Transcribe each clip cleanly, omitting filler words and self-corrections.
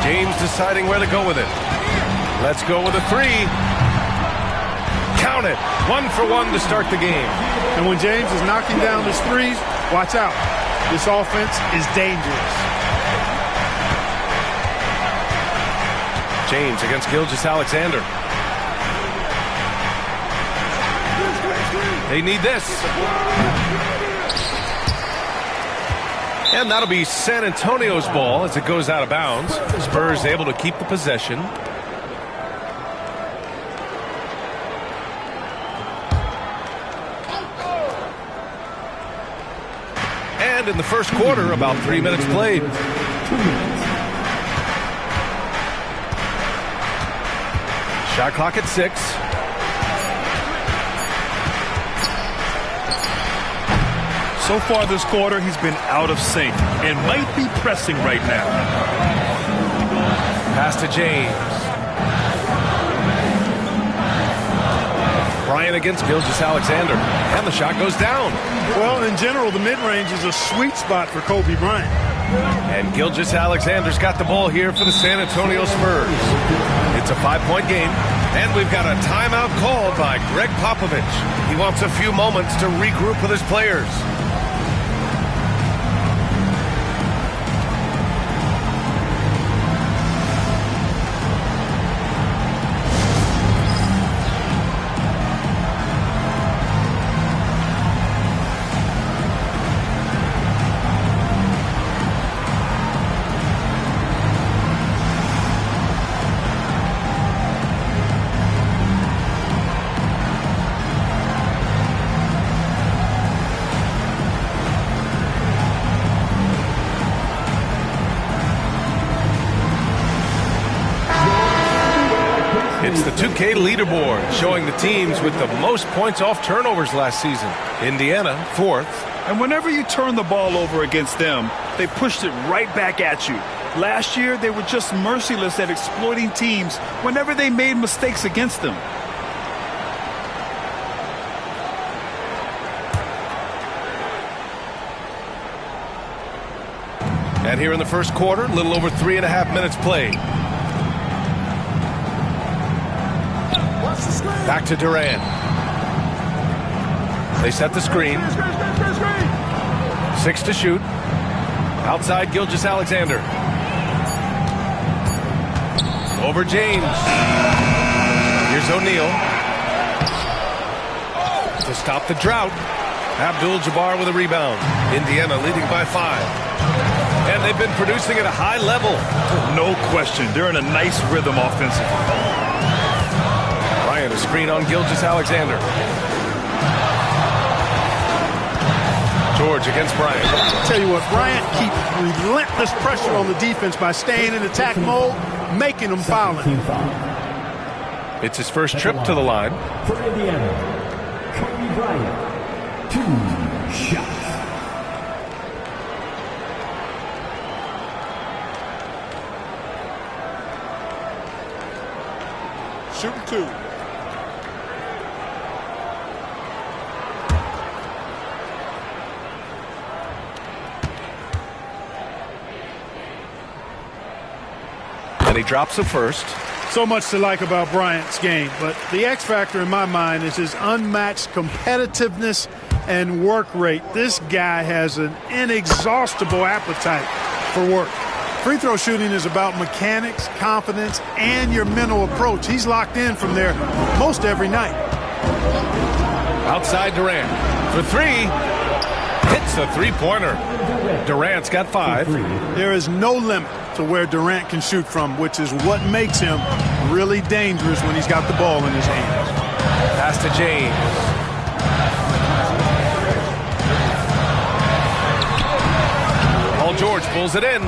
James deciding where to go with it. Let's go with a three. Count it. 1 for 1 to start the game. And when James is knocking down his threes, watch out. This offense is dangerous. James against Gilgeous-Alexander. They need this. And that'll be San Antonio's ball as it goes out of bounds. Spurs able to keep the possession. And in the first quarter, about 3 minutes played. 2 minutes. Shot clock at 6. So far this quarter, he's been out of sync and might be pressing right now. Pass to James. Bryant against Gilgeous-Alexander. And the shot goes down. Well, in general, the mid-range is a sweet spot for Kobe Bryant. And Gilgeous-Alexander's got the ball here for the San Antonio Spurs. It's a 5-point game. And we've got a timeout called by Greg Popovich. He wants a few moments to regroup with his players. It's the 2K leaderboard showing the teams with the most points off turnovers last season. Indiana, 4th. And whenever you turn the ball over against them, they pushed it right back at you. Last year, they were just merciless at exploiting teams whenever they made mistakes against them. And here in the first quarter, a little over 3.5 minutes played. Back to Durant. They set the screen. 6 to shoot. Outside Gilgeous-Alexander. Over James. Here's O'Neal. To stop the drought. Abdul-Jabbar with a rebound. Indiana leading by 5. And they've been producing at a high level. No question. They're in a nice rhythm offensively. Bryant, a screen on Gilgeous-Alexander. George against Bryant. Tell you what, Bryant keeps relentless pressure on the defense by staying in attack mode, making them foul him. It's his first trip to the line. For Indiana, Kobe Bryant, 2 shots. Shooting 2. And he drops the first. So much to like about Bryant's game, but the X factor in my mind is his unmatched competitiveness and work rate. This guy has an inexhaustible appetite for work. Free throw shooting is about mechanics, confidence, and your mental approach. He's locked in from there most every night. Outside Durant for 3. Hits a three-pointer. Durant's got 5. There is no limit to where Durant can shoot from, which is what makes him really dangerous when he's got the ball in his hands. Pass to James. Paul George pulls it in.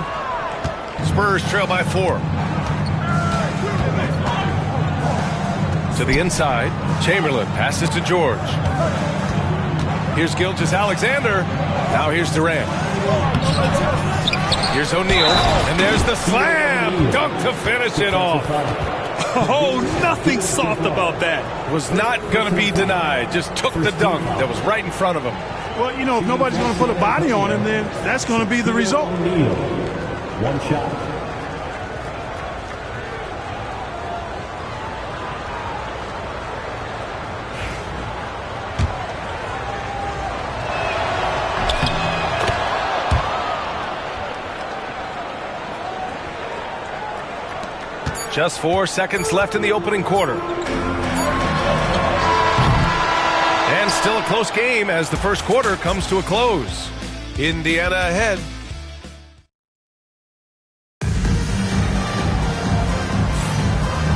Spurs trail by 4. To the inside. Chamberlain passes to George. Here's Gilgeous-Alexander. Now here's Durant. Here's O'Neal. And there's the slam. Dunk to finish it off. Oh, nothing soft about that. Was not going to be denied. Just took the dunk that was right in front of him. Well, you know, if nobody's going to put a body on him, then that's going to be the result. O'Neal, 1 shot. Just 4 seconds left in the opening quarter. And still a close game as the first quarter comes to a close. Indiana ahead.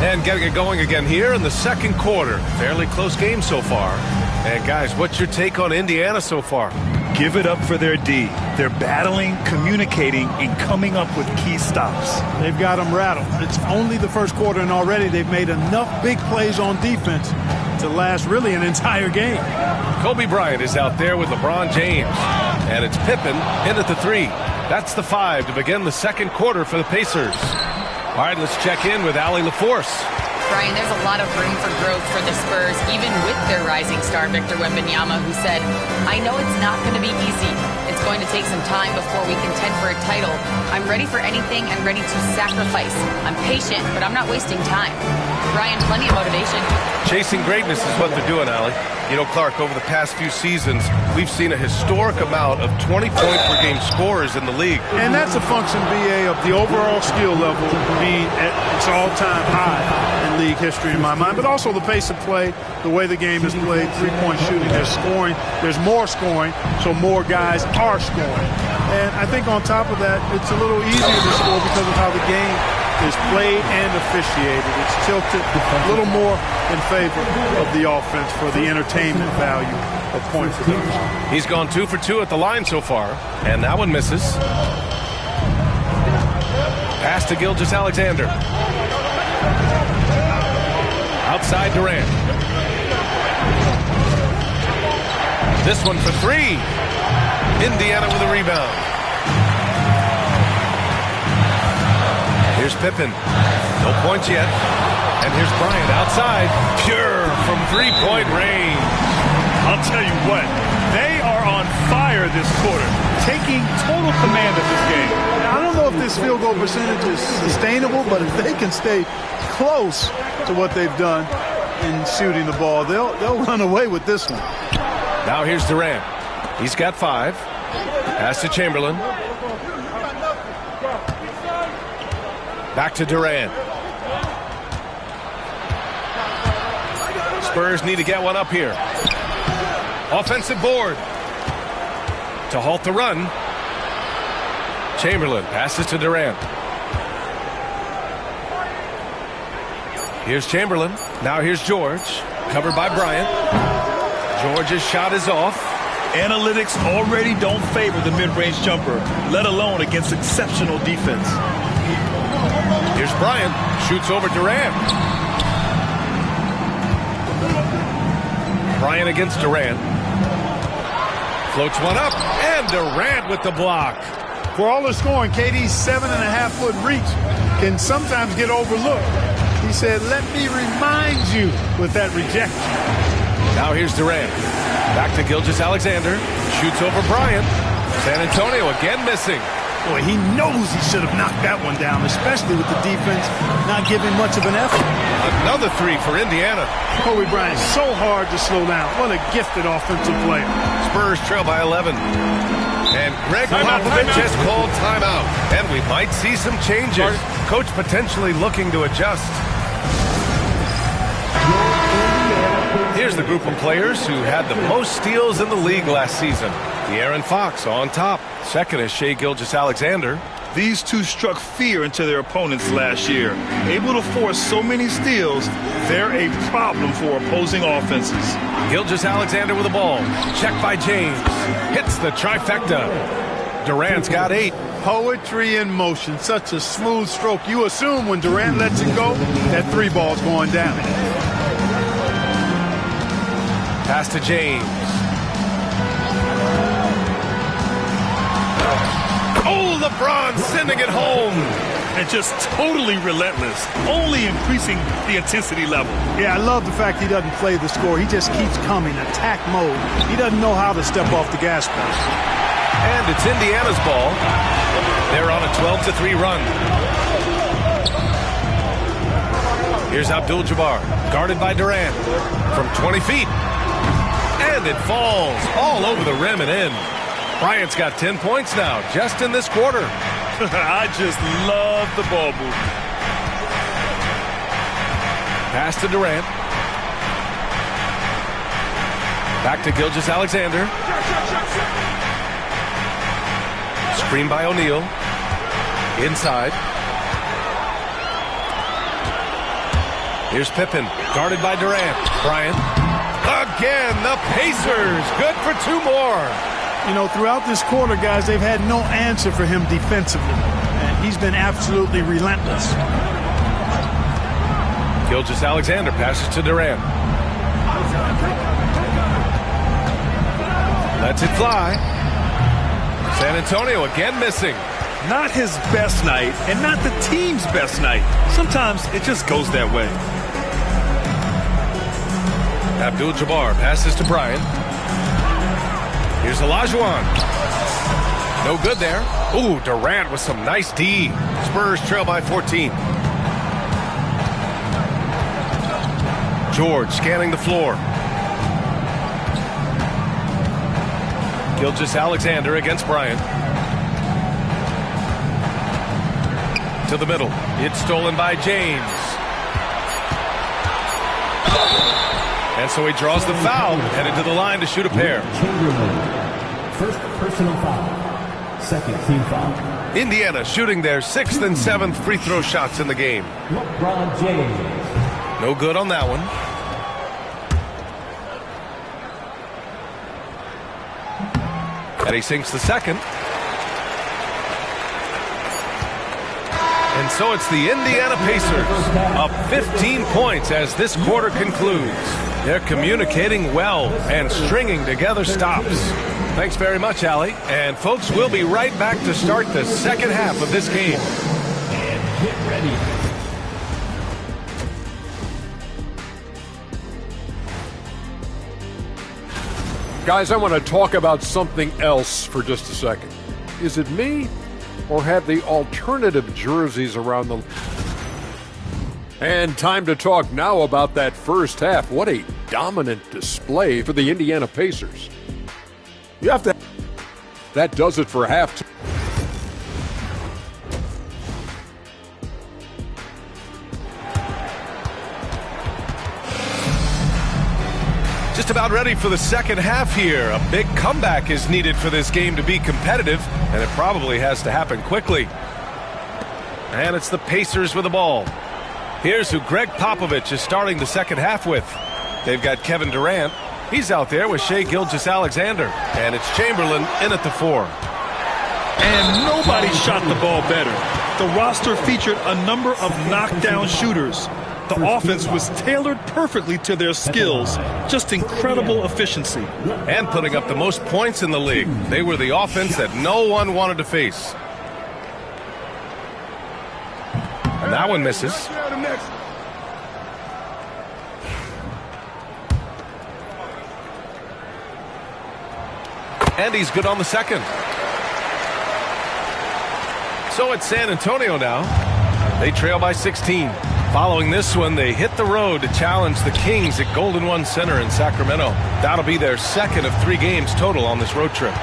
And getting it going again here in the second quarter. Fairly close game so far. And guys, what's your take on Indiana so far? Give it up for their D. They're battling, communicating, and coming up with key stops. They've got them rattled. It's only the first quarter, and already they've made enough big plays on defense to last really an entire game. Kobe Bryant is out there with LeBron James. And it's Pippen in at the 3. That's the 5 to begin the second quarter for the Pacers. All right, let's check in with Allie LaForce. Brian, there's a lot of room for growth for the Spurs, even with their rising star Victor Wembanyama, who said, "I know it's not going to be easy. It's going to take some time before we contend for a title. I'm ready for anything and ready to sacrifice. I'm patient, but I'm not wasting time." Brian, plenty of motivation. Chasing greatness is what they're doing, Allie. You know, Clark, over the past few seasons, we've seen a historic amount of 20-point-per-game scorers in the league. And that's a function, BA, of the overall skill level being at its all-time high in league history in my mind, but also the pace of play, the way the game is played, three-point shooting, there's scoring, there's more scoring, so more guys are scoring. And I think on top of that, it's a little easier to score because of how the game is played and officiated. It's tilted a little more in favor of the offense for the entertainment value of point production. He's gone 2 for 2 at the line so far, and that one misses. Pass to Gilgeous-Alexander. Outside Durant. This one for 3. Indiana with a rebound. Here's Pippen. No points yet. And here's Bryant outside. Pure from three-point range. I'll tell you what, they are on fire this quarter, taking total command of this game. Now, I don't know if this field goal percentage is sustainable, but if they can stay close to what they've done in shooting the ball, they'll run away with this one. Now here's Durant. He's got 5. Pass to Chamberlain. Back to Durant. Spurs need to get one up here. Offensive board. To halt the run. Chamberlain passes to Durant. Here's Chamberlain. Now here's George. Covered by Bryant. George's shot is off. Analytics already don't favor the mid-range jumper, let alone against exceptional defense. Here's Bryant. Shoots over Durant. Bryant against Durant. Floats one up. And Durant with the block. For all the scoring, KD's 7.5-foot reach can sometimes get overlooked. He said, "Let me remind you," with that rejection. Now here's Durant. Back to Gilgeous-Alexander. Shoots over Bryant. San Antonio again missing. Boy, he knows he should have knocked that one down, especially with the defense not giving much of an effort. Another 3 for Indiana. Kobe Bryant, so hard to slow down. What a gifted offensive player. Spurs trail by 11. And Greg Popovich has called timeout. And we might see some changes. Coach potentially looking to adjust. Here's the group of players who had the most steals in the league last season. De'Aaron Fox on top. Second is Shai Gilgeous-Alexander. These two struck fear into their opponents last year. Able to force so many steals, they're a problem for opposing offenses. Gilgeous-Alexander with the ball. Checked by James. Hits the trifecta. Durant's got 8. Poetry in motion. Such a smooth stroke. You assume when Durant lets it go, that 3 ball's going down. Pass to James. Oh, LeBron sending it home. And just totally relentless, only increasing the intensity level. Yeah, I love the fact he doesn't play the score. He just keeps coming, attack mode. He doesn't know how to step off the gas pedal. And it's Indiana's ball. They're on a 12-3 run. Here's Abdul-Jabbar, guarded by Durant from 20 feet. And it falls all over the rim and in. Bryant's got 10 points now, just in this quarter. I just love the ball movement. Pass to Durant. Back to Gilgeous-Alexander. Screen by O'Neal. Inside. Here's Pippen, guarded by Durant. Bryant. Again, the Pacers. Good for 2 more. You know, throughout this quarter, guys, they've had no answer for him defensively. And he's been absolutely relentless. Gilgeous-Alexander passes to Durant. Lets it fly. San Antonio again missing. Not his best night, and not the team's best night. Sometimes it just goes that way. Abdul-Jabbar passes to Bryant. Here's Olajuwon. No good there. Ooh, Durant with some nice D. Spurs trail by 14. George scanning the floor. Gilgeous-Alexander against Bryant. To the middle. It's stolen by James. And so he draws the foul, headed to the line to shoot a pair. Chamberlain, first personal foul, second team foul. Indiana shooting their 6th and 7th free throw shots in the game. LeBron James. No good on that one. And he sinks the second. And so it's the Indiana Pacers up 15 points as this quarter concludes. They're communicating well and stringing together stops. Thanks very much, Allie. And folks, we'll be right back to start the second half of this game. And get ready. Guys, I want to talk about something else for just a second. Is it me, or have the alternative jerseys around the... And time to talk now about that first half. What a dominant display for the Indiana Pacers. You have to... That does it for halftime. Just about ready for the second half here. A big comeback is needed for this game to be competitive, and it probably has to happen quickly. And it's the Pacers with the ball. Here's who Greg Popovich is starting the second half with. They've got Kevin Durant. He's out there with Shai Gilgeous-Alexander. And it's Chamberlain in at the 4. And nobody shot the ball better. The roster featured a number of knockdown shooters. The offense was tailored perfectly to their skills. Just incredible efficiency. And putting up the most points in the league. They were the offense that no one wanted to face. That one misses. And he's good on the second. So it's San Antonio now. They trail by 16. Following this one, they hit the road to challenge the Kings at Golden One Center in Sacramento. That'll be their second of 3 games total on this road trip.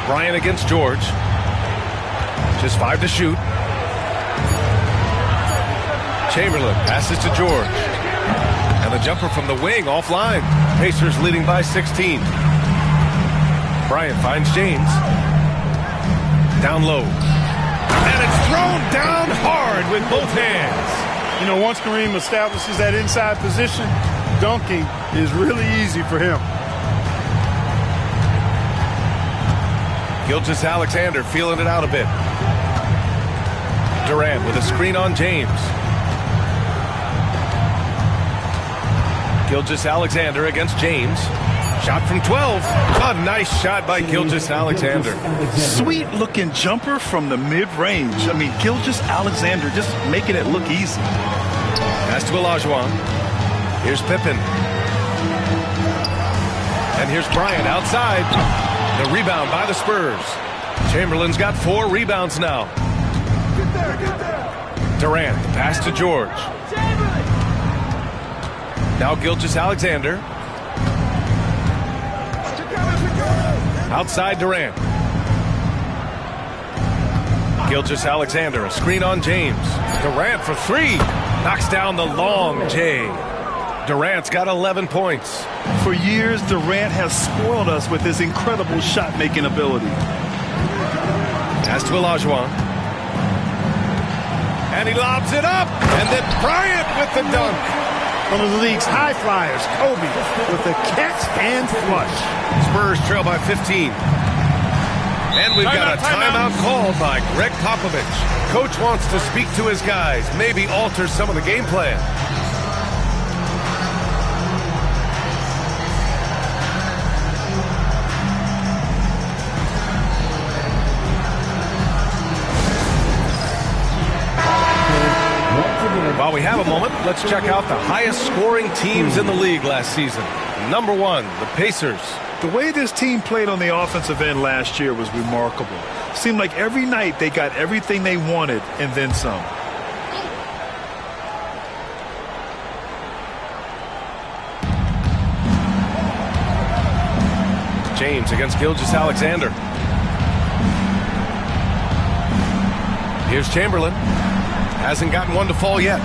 Bryant against George. Just 5 to shoot. Chamberlain passes to George. And the jumper from the wing offline. Pacers leading by 16. Bryant finds James. Down low. And it's thrown down hard with both hands. You know, once Kareem establishes that inside position, dunking is really easy for him. Gilgeous-Alexander feeling it out a bit. Durant with a screen on James. Gilgeous-Alexander against James. Shot from 12. A nice shot by Gilgeous-Alexander. Sweet looking jumper from the mid-range. I mean, Gilgeous-Alexander just making it look easy. Pass to Olajuwon. Here's Pippen. And here's Bryant outside. The rebound by the Spurs. Chamberlain's got 4 rebounds now. Get there. Durant, pass to George. Now Gilgeous-Alexander. Outside Durant. Gilgeous-Alexander, a screen on James. Durant for three. Knocks down the long J. Durant's got 11 points. For years, Durant has spoiled us with his incredible shot-making ability. Pass to Olajuwon. And he lobs it up. And then Bryant with the dunk. One of the league's high flyers, Kobe, with a catch and flush. Spurs trail by 15. And we've got a timeout called by Greg Popovich. Coach wants to speak to his guys, maybe alter some of the game plan. While we have a moment, let's check out the highest scoring teams in the league last season. Number one, the Pacers. The way this team played on the offensive end last year was remarkable. Seemed like every night they got everything they wanted and then some. James against Gilgeous-Alexander. Here's Chamberlain. Hasn't gotten one to fall yet.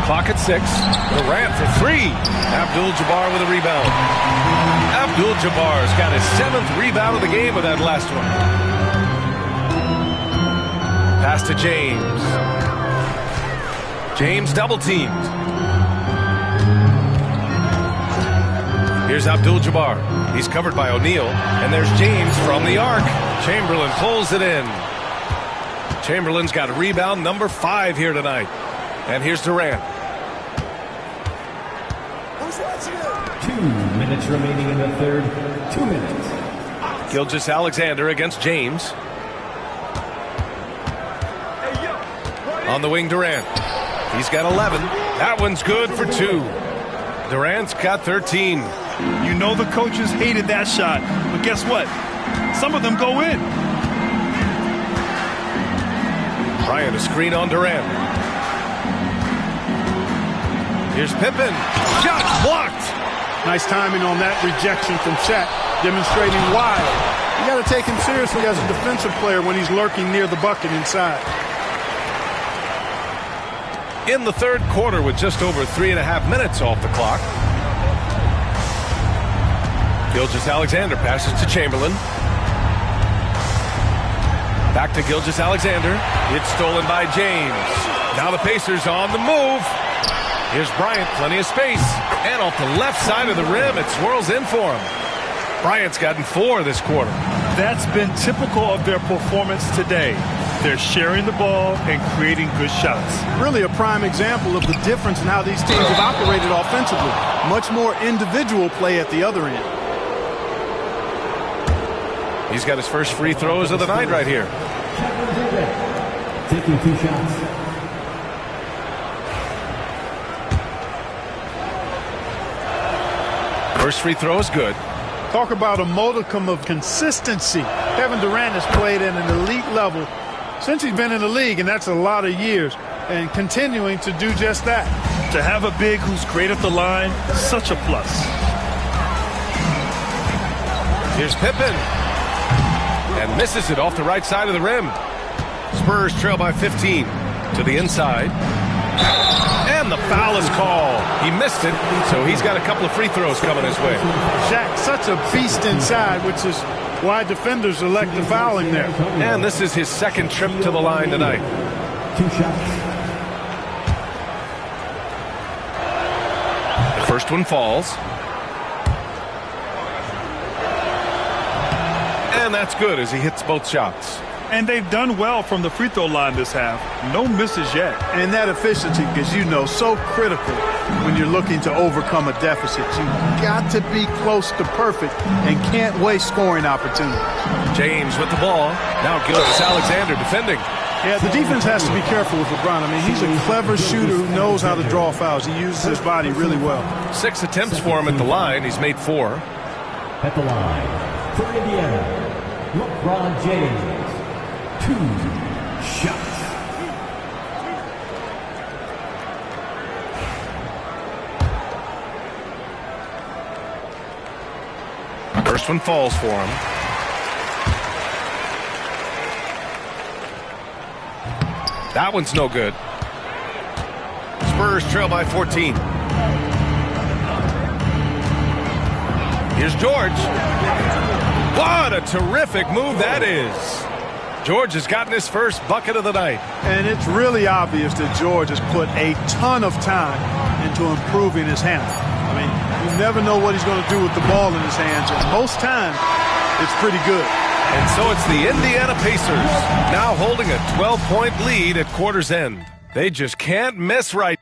Clock at 6. Durant for three. Abdul-Jabbar with a rebound. Abdul-Jabbar's got his 7th rebound of the game with that last one. Pass to James. James double teamed. Here's Abdul-Jabbar. He's covered by O'Neal. And there's James from the arc. Chamberlain pulls it in. Chamberlain's got a rebound number 5 here tonight. And here's Durant. 2 minutes remaining in the third. 2 minutes. Gilgeous-Alexander against James. On the wing, Durant. He's got 11. That one's good for 2. Durant's got 13. You know the coaches hated that shot, but guess what? Some of them go in. Bryant, a screen on Durant. Here's Pippen. Shot blocked. Nice timing on that rejection from Shaq, demonstrating why. You got to take him seriously as a defensive player when he's lurking near the bucket inside. In the third quarter with just over 3.5 minutes off the clock. Gilgeous-Alexander passes to Chamberlain. Back to Gilgeous-Alexander. It's stolen by James. Now the Pacers on the move. Here's Bryant, plenty of space. And off the left side of the rim, it swirls in for him. Bryant's gotten 4 this quarter. That's been typical of their performance today. They're sharing the ball and creating good shots. Really a prime example of the difference in how these teams have operated offensively. Much more individual play at the other end. He's got his first free throws of the night right here. Taking 2 shots. First free throw is good. Talk about a modicum of consistency. Kevin Durant has played at an elite level since he's been in the league, and that's a lot of years, and continuing to do just that. To have a big who's great at the line, such a plus. Here's Pippen. And misses it off the right side of the rim. Spurs trail by 15 to the inside. And the foul is called. He missed it, so he's got a couple of free throws coming his way. Shaq, such a beast inside, which is why defenders elect to foul him there. And this is his second trip to the line tonight. 2 shots. The first one falls. And that's good as he hits both shots. And they've done well from the free throw line this half. No misses yet. And that efficiency, as you know, so critical when you're looking to overcome a deficit. You've got to be close to perfect and can't waste scoring opportunities. James with the ball. Now Gilgeous-Alexander defending. Yeah, the defense has to be careful with LeBron. I mean, he's a clever shooter who knows how to draw fouls. He uses his body really well. 6 attempts for him at the line. He's made 4. At the line for Indiana, LeBron James. 2 shots. First one falls for him. That one's no good. Spurs trail by 14. Here's George. What a terrific move that is. George has gotten his first bucket of the night. And it's really obvious that George has put a ton of time into improving his handle. I mean, you never know what he's going to do with the ball in his hands, and most times it's pretty good. And so it's the Indiana Pacers now holding a 12-point lead at quarter's end. They just can't miss right.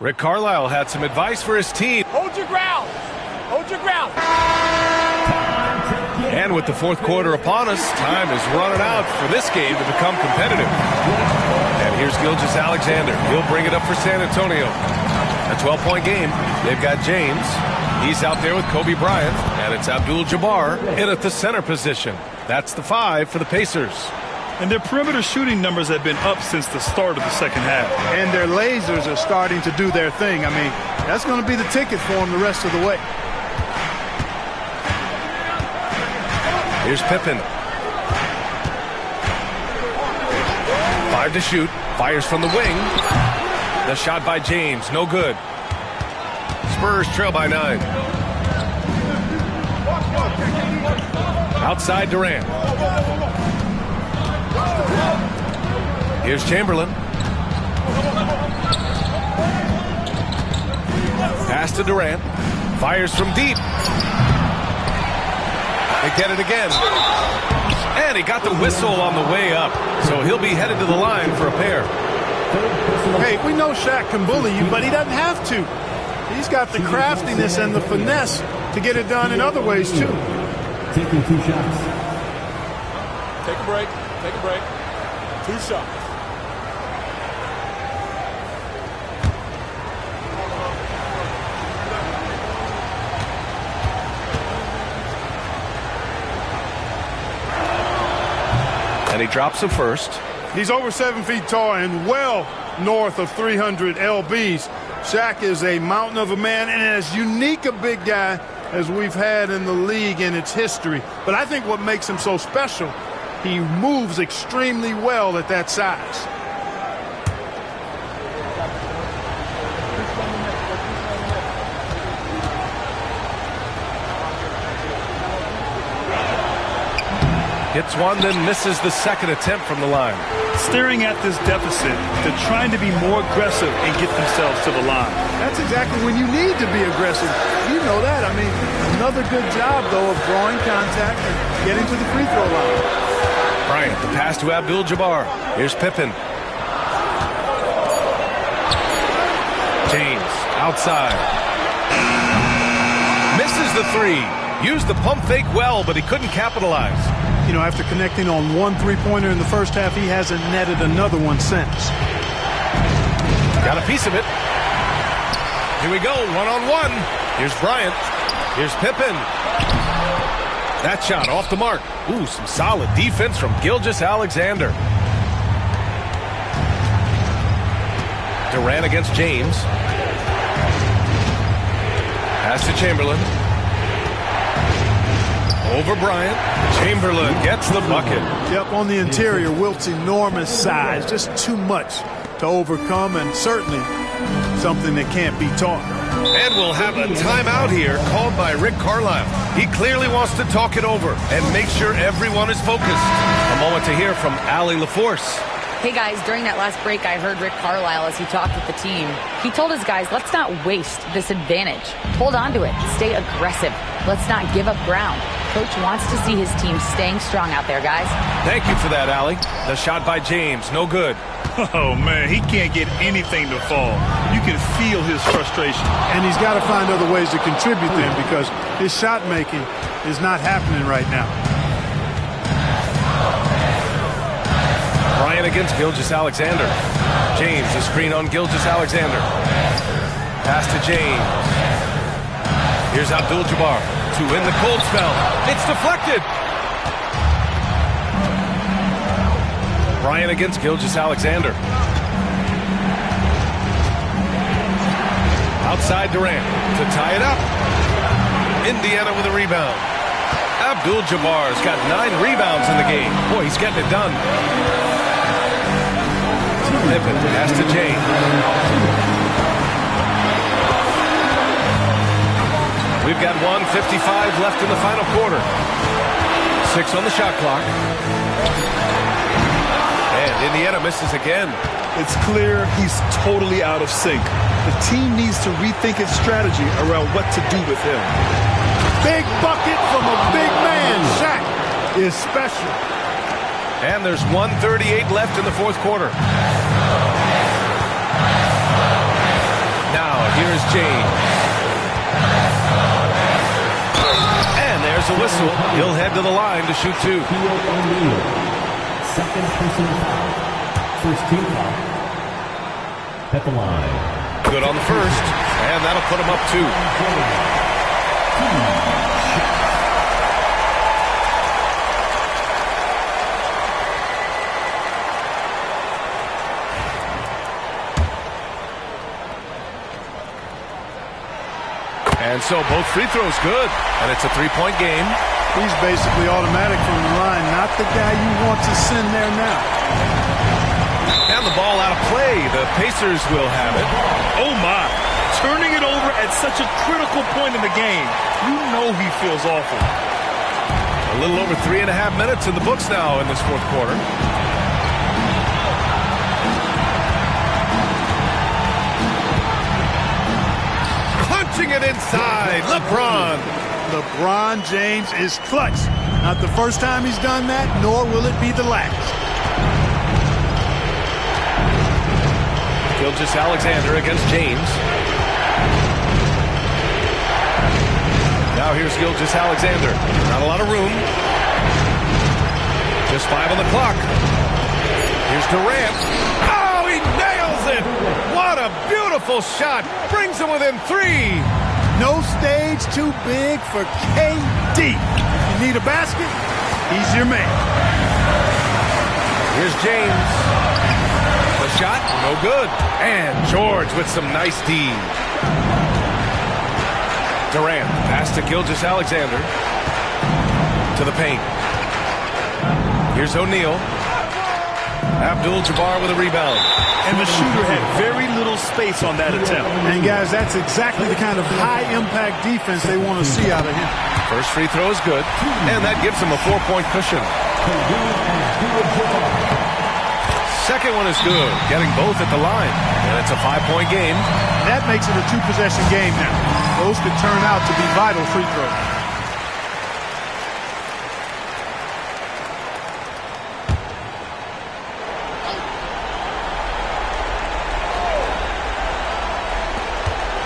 Rick Carlisle had some advice for his team. Hold your ground. Hold your ground. And with the fourth quarter upon us, time is running out for this game to become competitive. And here's Gilgeous-Alexander. He'll bring it up for San Antonio. A 12-point game. They've got James. He's out there with Kobe Bryant. And it's Abdul-Jabbar in at the center position. That's the 5 for the Pacers. And their perimeter shooting numbers have been up since the start of the second half. And their lasers are starting to do their thing. I mean, that's going to be the ticket for them the rest of the way. Here's Pippen. 5 to shoot. Fires from the wing. The shot by James. No good. Spurs trail by 9. Outside Durant. Here's Chamberlain. Pass to Durant. Fires from deep. They get it again. And he got the whistle on the way up. So he'll be headed to the line for a pair. Hey, we know Shaq can bully you, but he doesn't have to. He's got the craftiness and the finesse to get it done in other ways, too. Taking 2 shots. Take a break. Take a break. 2 shots. And he drops the first. He's over 7 feet tall and well north of 300 lbs. Shaq is a mountain of a man and as unique a big guy as we've had in the league in its history. But I think what makes him so special, he moves extremely well at that size. Hits one, then misses the second attempt from the line. Staring at this deficit, they're trying to be more aggressive and get themselves to the line. That's exactly when you need to be aggressive. You know that. I mean, another good job, though, of drawing contact and getting to the free throw line. Bryant, the pass to Abdul-Jabbar. Here's Pippen. James, outside. Misses the 3. Used the pump fake well, but he couldn't capitalize. You know, after connecting on 1 3-pointer in the first half, he hasn't netted another one since. Got a piece of it. Here we go, one-on-one. Here's Bryant. Here's Pippen. That shot off the mark. Ooh, some solid defense from Gilgeous-Alexander. Durant against James. Pass to Chamberlain. Over Bryant. Chamberlain gets the bucket. Yep, on the interior, Wilt's enormous size. Just too much to overcome, and certainly something that can't be taught. And we'll have a timeout here called by Rick Carlisle. He clearly wants to talk it over and make sure everyone is focused. A moment to hear from Allie LaForce. Hey guys, during that last break, I heard Rick Carlisle as he talked with the team. He told his guys, let's not waste this advantage. Hold on to it. Stay aggressive. Let's not give up ground. Coach wants to see his team staying strong out there, guys. Thank you for that, Allie. The shot by James, no good. Oh, man, he can't get anything to fall. You can feel his frustration. And he's got to find other ways to contribute then because his shot making is not happening right now. Bryant against Gilgeous-Alexander. James, the screen on Gilgeous-Alexander. Pass to James. Here's Abdul-Jabbar to win the cold spell. It's deflected. Bryant against Gilgeous-Alexander. Outside Durant to tie it up. Indiana with a rebound. Abdul-Jabbar's got 9 rebounds in the game. Boy, he's getting it done. Pippen pass to James. We've got 1:55 left in the final quarter. 6 on the shot clock. And Indiana misses again. It's clear he's totally out of sync. The team needs to rethink its strategy around what to do with him. Big bucket from a big man. Shaq is special. And there's 1:38 left in the fourth quarter. Now, here's James. And there's a whistle. He'll head to the line to shoot 2. Second personal foul. First team foul. At the line. Good on the first. And that'll put him up 2. And so both free throws good. And it's a 3-point game. He's basically automatic from the line. Not the guy you want to send there now. And the ball out of play. The Pacers will have it. Oh, my. Turning it over at such a critical point in the game. You know he feels awful. A little over 3.5 minutes in the books now in this fourth quarter. Punching it inside. LeBron. LeBron James is clutch. Not the first time he's done that, nor will it be the last. Gilgeous-Alexander against James. Now here's Gilgeous-Alexander. Not a lot of room. Just 5 on the clock. Here's Durant. Oh, he nails it! What a beautiful shot. Brings him within 3. No stage too big for KD. You need a basket? He's your man. Here's James. The shot, no good. And George with some nice D. Durant, pass to Gilgeous-Alexander. To the paint. Here's O'Neal. Abdul-Jabbar with a rebound. And the shooter had very little space on that attempt. And guys, that's exactly the kind of high-impact defense they want to see out of him. First free throw is good. And that gives him a 4-point cushion. Second one is good. Getting both at the line. And it's a 5-point game. That makes it a 2-possession game now. Those could turn out to be vital free throws.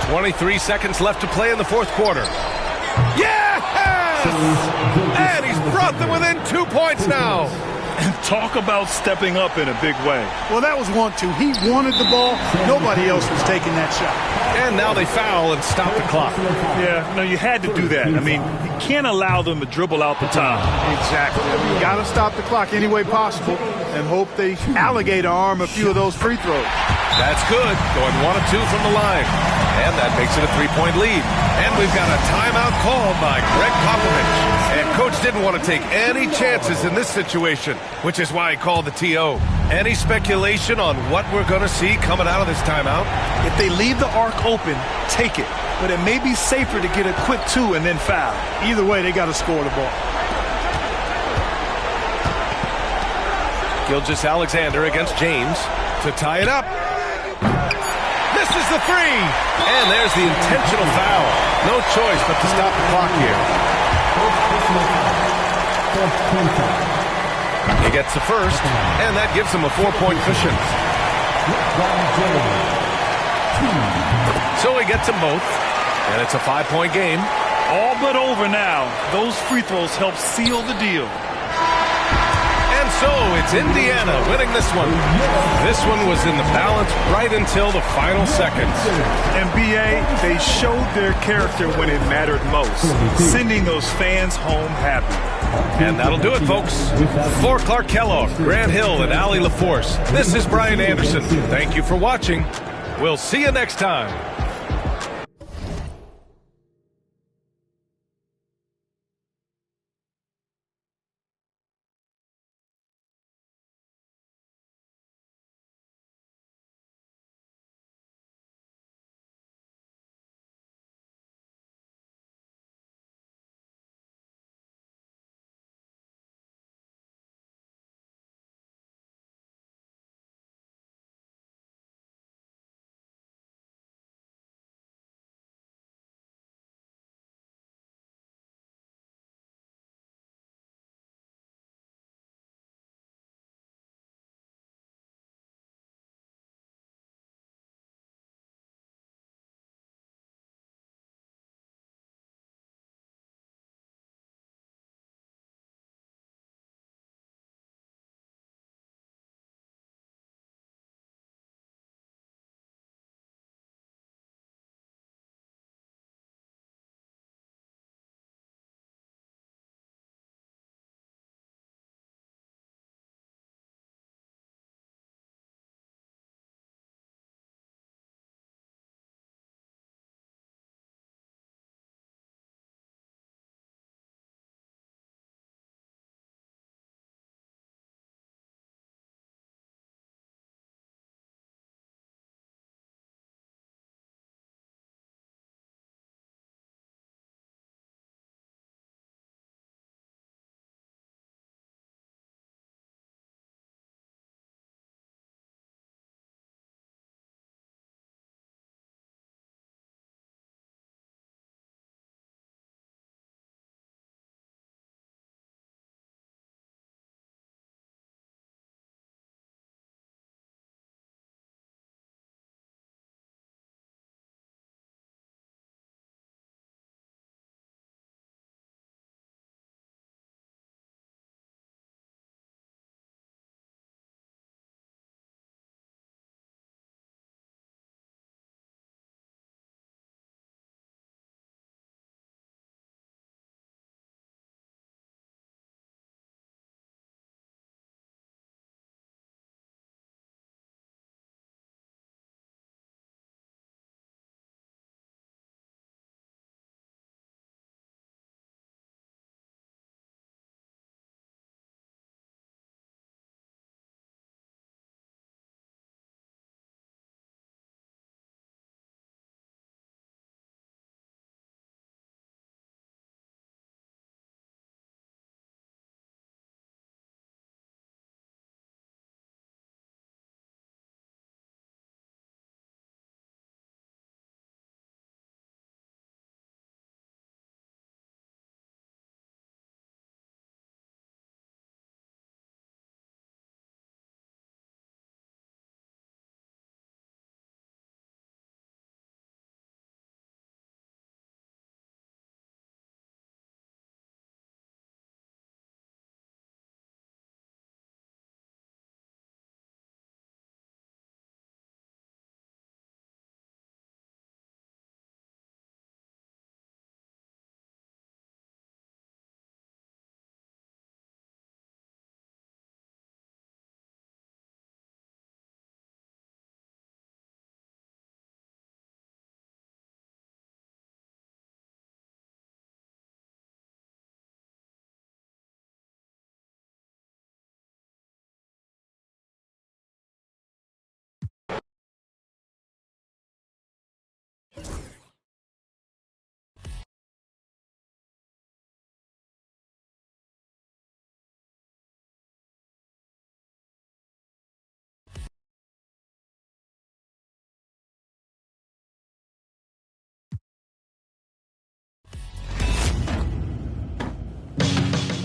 .23 seconds left to play in the fourth quarter. Yes! And he's brought them within 2 points now. And talk about stepping up in a big way. Well, that was 1-2. He wanted the ball. Nobody else was taking that shot. And now they foul and stop the clock. Yeah, no, you had to do that. I mean, you can't allow them to dribble out the time. Exactly. I mean, you got to stop the clock any way possible and hope they alligator arm a few of those free throws. That's good. Going 1 of 2 from the line. And that makes it a 3-point lead. And we've got a timeout called by Greg Popovich. And Coach didn't want to take any chances in this situation, which is why he called the TO. Any speculation on what we're going to see coming out of this timeout? If they leave the arc open, take it. But it may be safer to get a quick 2 and then foul. Either way, they got to score the ball. Gilgeous-Alexander against James to tie it up. This is the 3. And there's the intentional foul. No choice but to stop the clock here. He gets the first, and that gives him a 4-point cushion. So he gets them both, and it's a 5-point game. All but over now. Those free throws help seal the deal. And so it's Indiana winning this one. This one was in the balance right until the final seconds. And B.A., they showed their character when it mattered most, sending those fans home happy. And that'll do it, folks. For Clark Kellogg, Grant Hill, and Allie LaForce, this is Brian Anderson. Thank you for watching. We'll see you next time.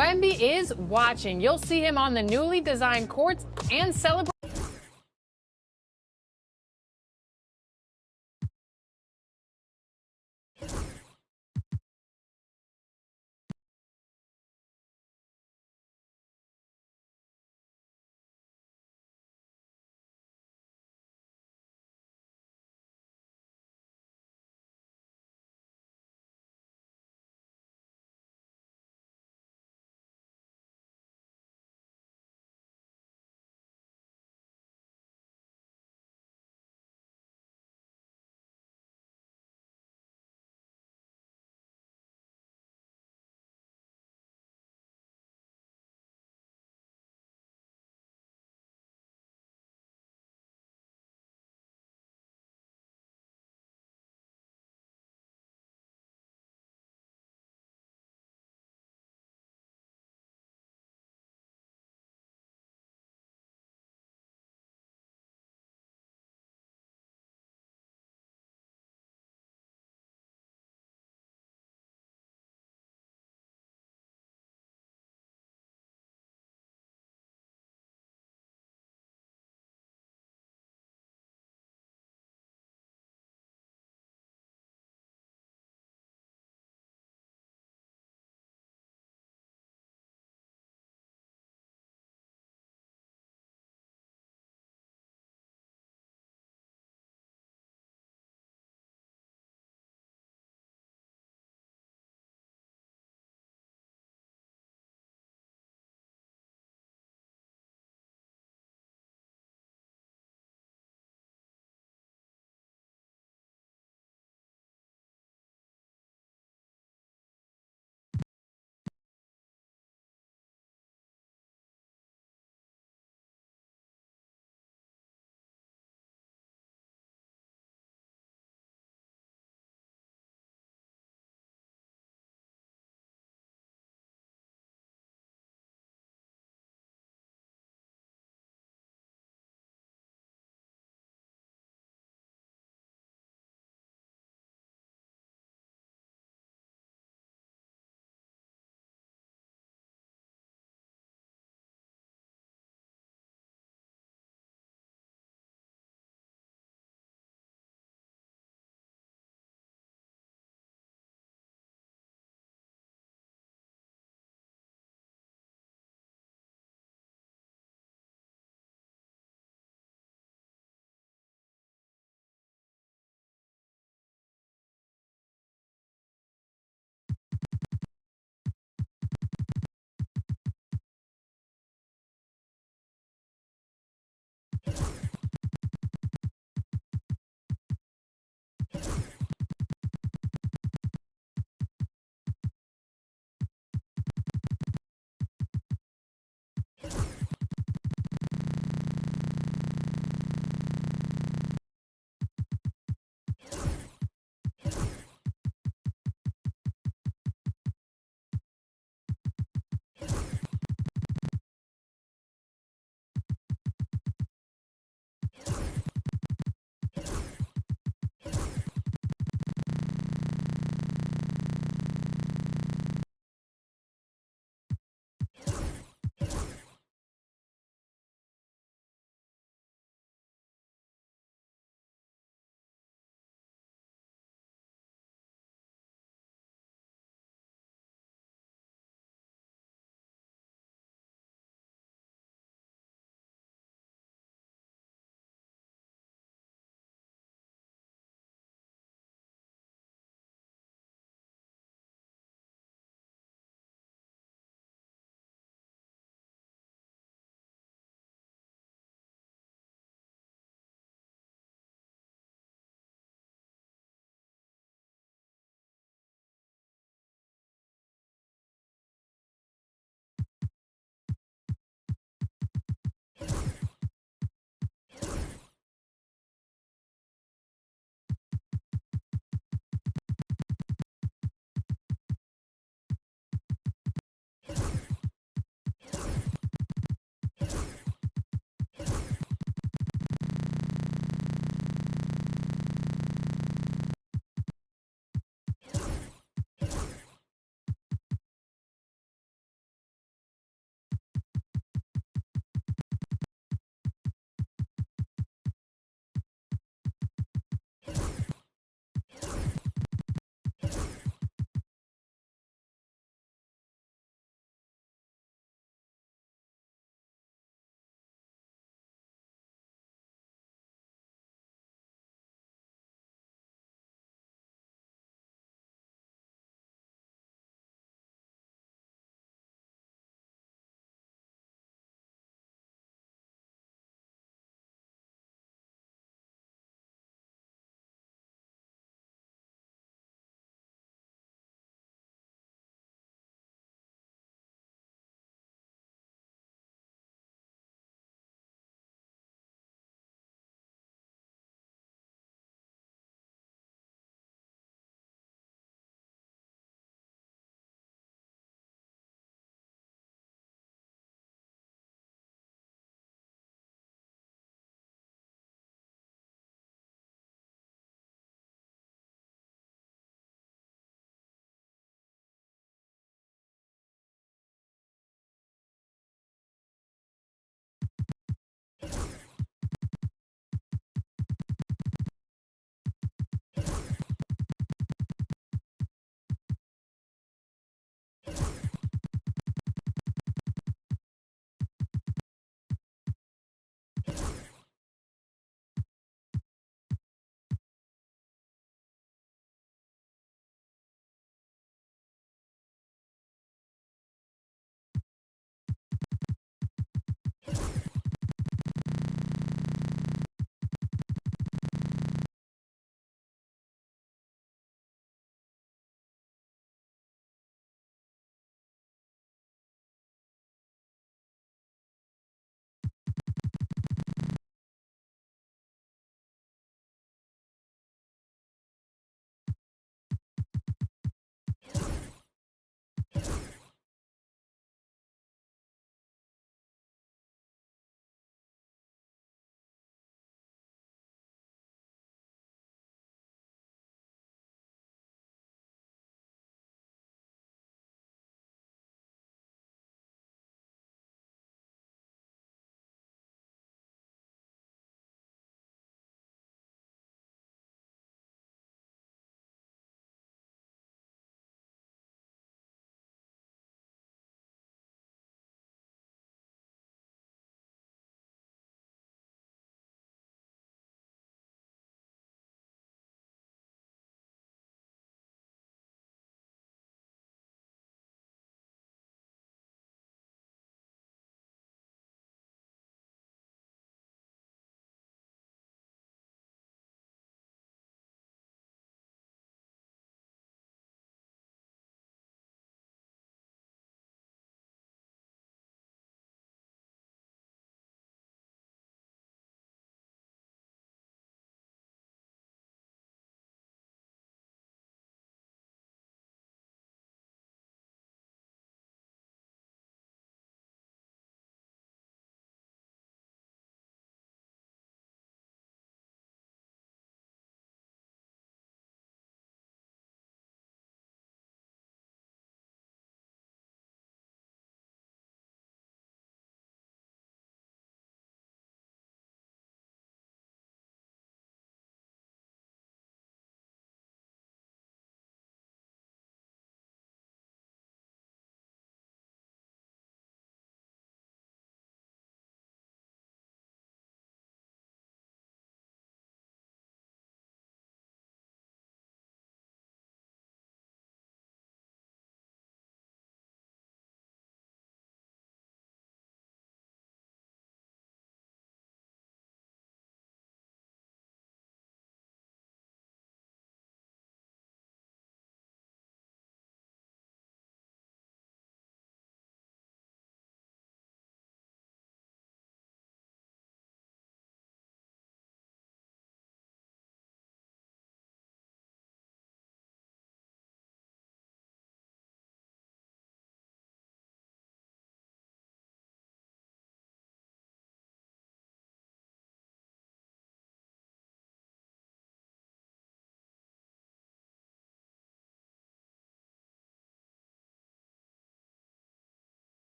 Wemby is watching. You'll see him on the newly designed courts and celebrate.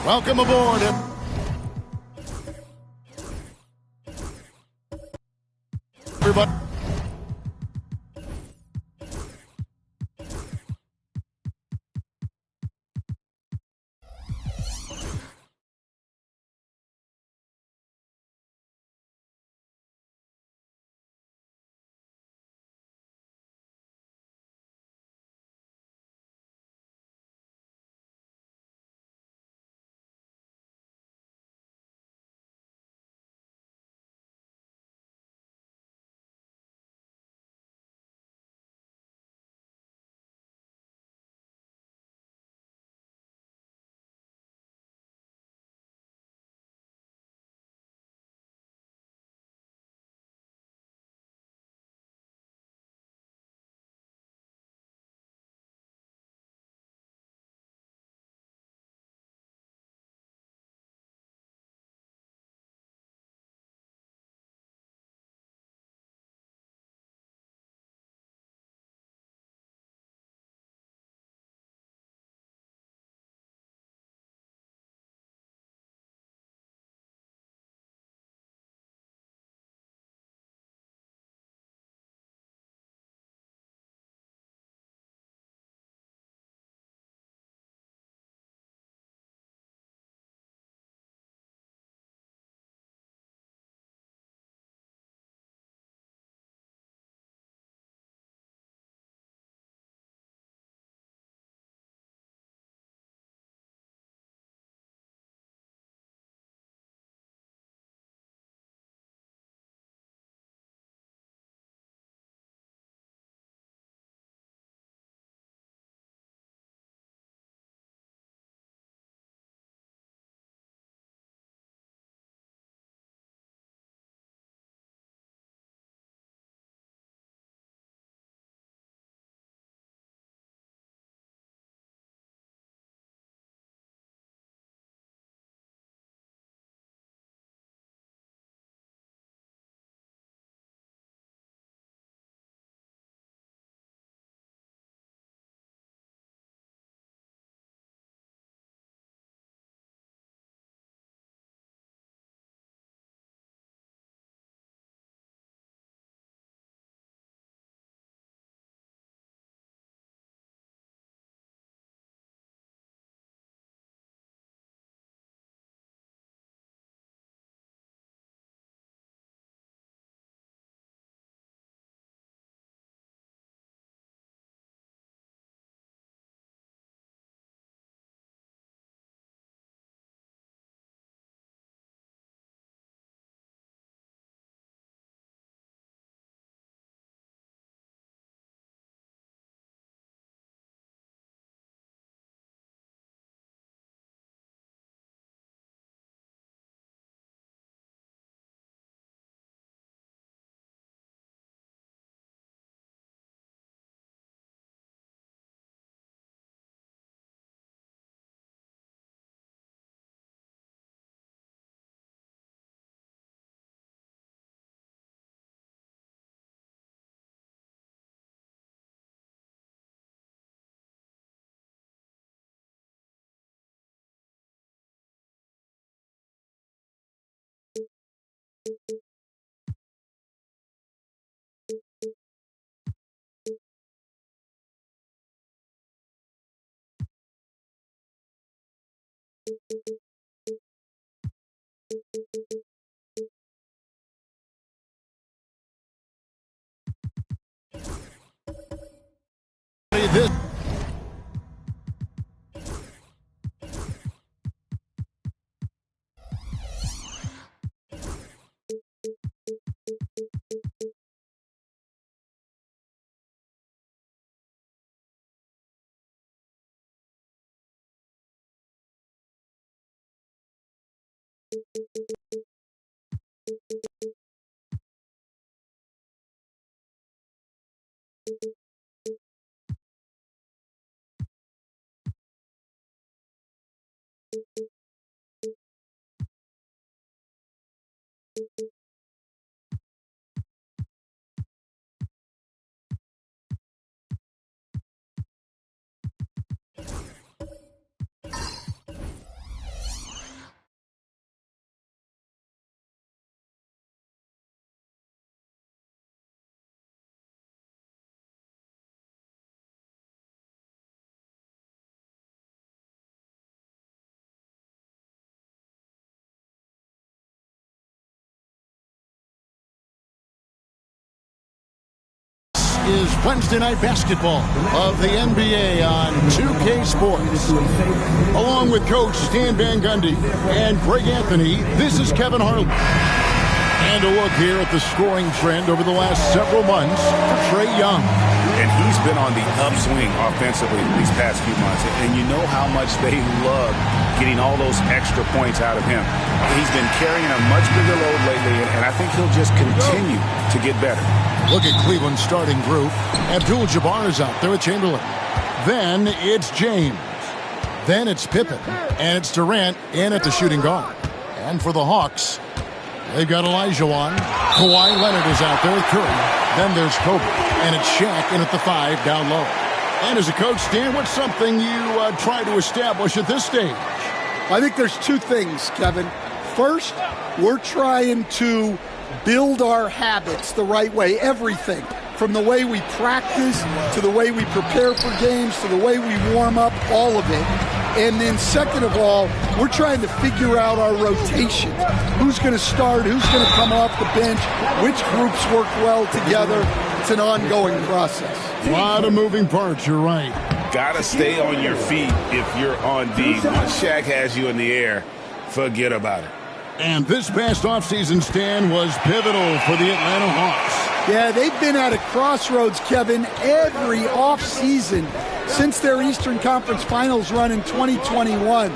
Welcome aboard. Everybody. This is Wednesday Night Basketball of the NBA on 2K Sports. Along with Coach Stan Van Gundy and Greg Anthony, this is Kevin Harlan. And a look here at the scoring trend over the last several months for Trae Young. And he's been on the upswing offensively these past few months. And you know how much they love getting all those extra points out of him. He's been carrying a much bigger load lately, and I think he'll just continue to get better. Look at Cleveland's starting group. Abdul-Jabbar is out there with Chamberlain. Then it's James. Then it's Pippen. And it's Durant in at the shooting guard. And for the Hawks, they've got Olajuwon. Kawhi Leonard is out there with Curry. Then there's Kobe. And it's Shaq in at the 5 down low. And as a coach, Stan, what's something you try to establish at this stage? I think there's two things, Kevin. First, we're trying to build our habits the right way, everything. From the way we practice, to the way we prepare for games, to the way we warm up, all of it. And then second of all, we're trying to figure out our rotation. Who's going to start, who's going to come off the bench, which groups work well together. It's an ongoing process. A lot of moving parts, you're right. Gotta stay on your feet if you're on D. Once Shaq has you in the air, forget about it. And this past offseason, Stan, was pivotal for the Atlanta Hawks. Yeah, they've been at a crossroads, Kevin, every offseason since their Eastern Conference Finals run in 2021.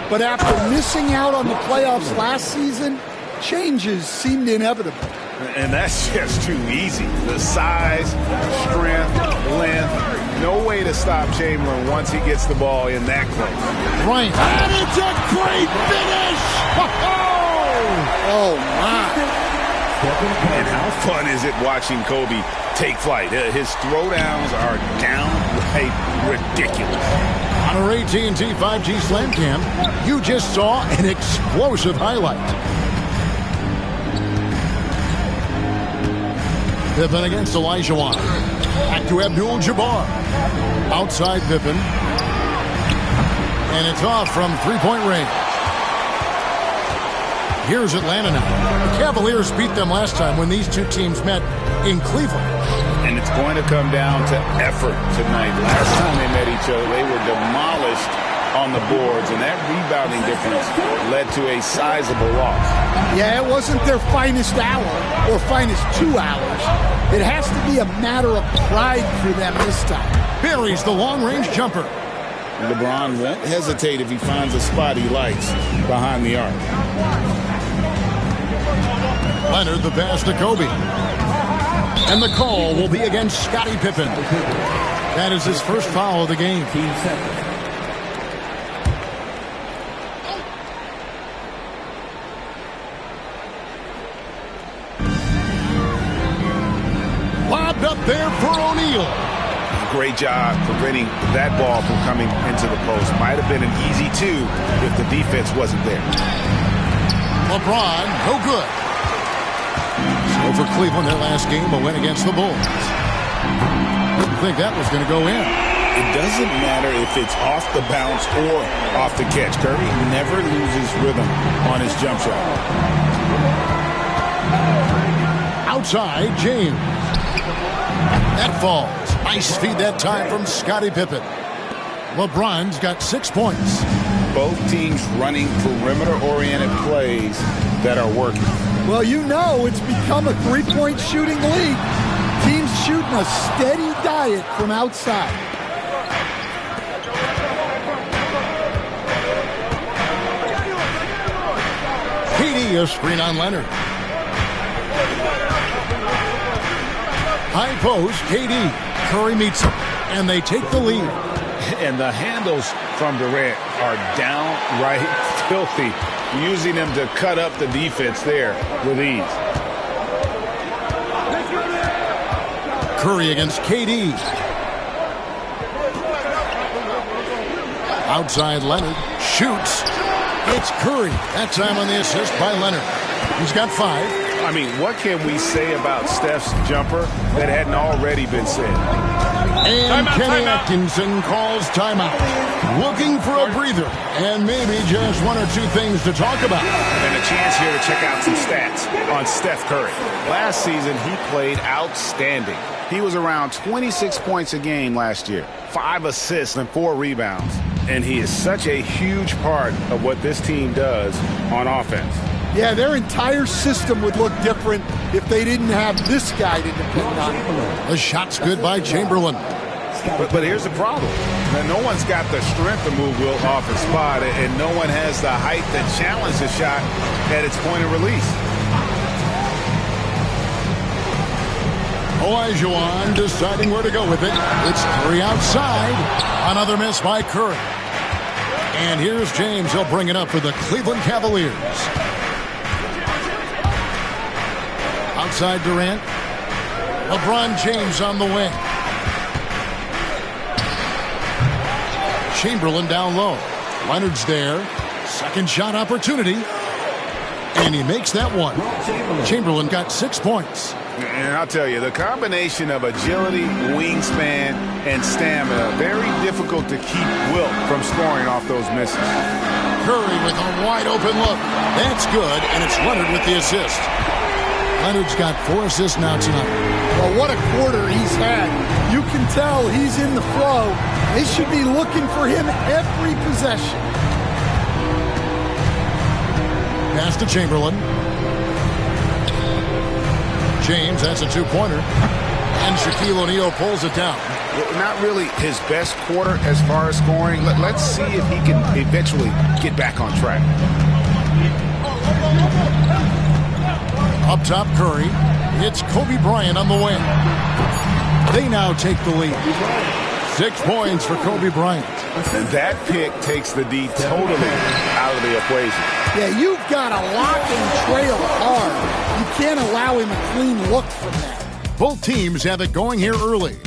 But after missing out on the playoffs last season, changes seemed inevitable. And that's just too easy. The size, strength, length, no way to stop Chamberlain once he gets the ball in that close. Right. And it's a great finish! Oh, my. And how fun is it watching Kobe take flight? His throwdowns are downright ridiculous. On our AT&T 5G Slam Cam, you just saw an explosive highlight. Pippen against Olajuwon. Back to Abdul-Jabbar. Outside Pippen. And it's off from three-point range. Here's Atlanta now. The Cavaliers beat them last time when these two teams met in Cleveland. And it's going to come down to effort tonight. Last time they met each other, they were demolished on the boards, and that rebounding difference led to a sizable loss. Yeah, it wasn't their finest hour or finest 2 hours. It has to be a matter of pride for them this time. Buries the long-range jumper. LeBron won't hesitate if he finds a spot he likes behind the arc. Leonard the pass to Kobe. And the call will be against Scottie Pippen. That is his first foul of the game. Lobbed up there for O'Neal. Great job preventing that ball from coming into the post. Might have been an easy 2 if the defense wasn't there. LeBron, no good. Over Cleveland, their last game, a win against the Bulls. Didn't think that was going to go in. It doesn't matter if it's off the bounce or off the catch. Curry never loses rhythm on his jump shot. Outside, James. That falls. Nice feed that time from Scottie Pippen. LeBron's got 6 points. Both teams running perimeter-oriented plays that are working. Well, you know it's become a three-point shooting league. Teams shooting a steady diet from outside. KD, a screen on Leonard. High post, KD. Curry meets him, and they take the lead. And the handles from Durant are downright filthy, using them to cut up the defense there with ease. Curry against KD. Outside Leonard. Shoots. It's Curry. That time on the assist by Leonard. He's got 5. I mean, what can we say about Steph's jumper that hadn't already been said? And Kenny Atkinson calls timeout. Looking for a breather and maybe just 1 or 2 things to talk about. And a chance here to check out some stats on Steph Curry. Last season, he played outstanding. He was around 26 points a game last year, 5 assists and 4 rebounds. And he is such a huge part of what this team does on offense. Yeah, their entire system would look different if they didn't have this guy to depend on. The shot's good by Chamberlain. But here's the problem. Now, no one's got the strength to move Wilt off his spot, and no one has the height to challenge the shot at its point of release. Olajuwon deciding where to go with it. It's Curry outside. Another miss by Curry. And here's James. He'll bring it up for the Cleveland Cavaliers. Outside Durant. LeBron James on the wing. Chamberlain down low. Leonard's there. Second shot opportunity. And he makes that one. Chamberlain got 6 points. And I'll tell you, the combination of agility, wingspan, and stamina, very difficult to keep Wilt from scoring off those misses. Curry with a wide open look. That's good, and it's Leonard with the assist. Leonard's got 4 assists now tonight. Well, what a quarter he's had. You can tell he's in the flow. They should be looking for him every possession. Pass to Chamberlain. James, that's a 2-pointer. And Shaquille O'Neal pulls it down. Well, not really his best quarter as far as scoring. Let's see if he can eventually get back on track. Up top, Curry. It's Kobe Bryant on the wing. They now take the lead. 6 points for Kobe Bryant. And that pick takes the D totally out of the equation. Yeah, you've got to lock and trail hard. You can't allow him a clean look from that. Both teams have it going here early.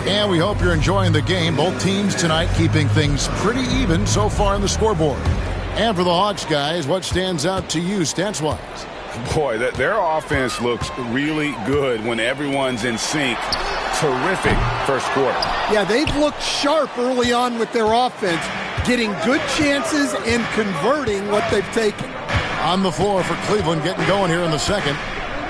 And we hope you're enjoying the game. Both teams tonight keeping things pretty even so far on the scoreboard. And for the Hawks guys, what stands out to you stats-wise? Boy, their offense looks really good when everyone's in sync. Terrific first quarter. Yeah, they've looked sharp early on with their offense, getting good chances and converting what they've taken. On the floor for Cleveland, getting going here in the second.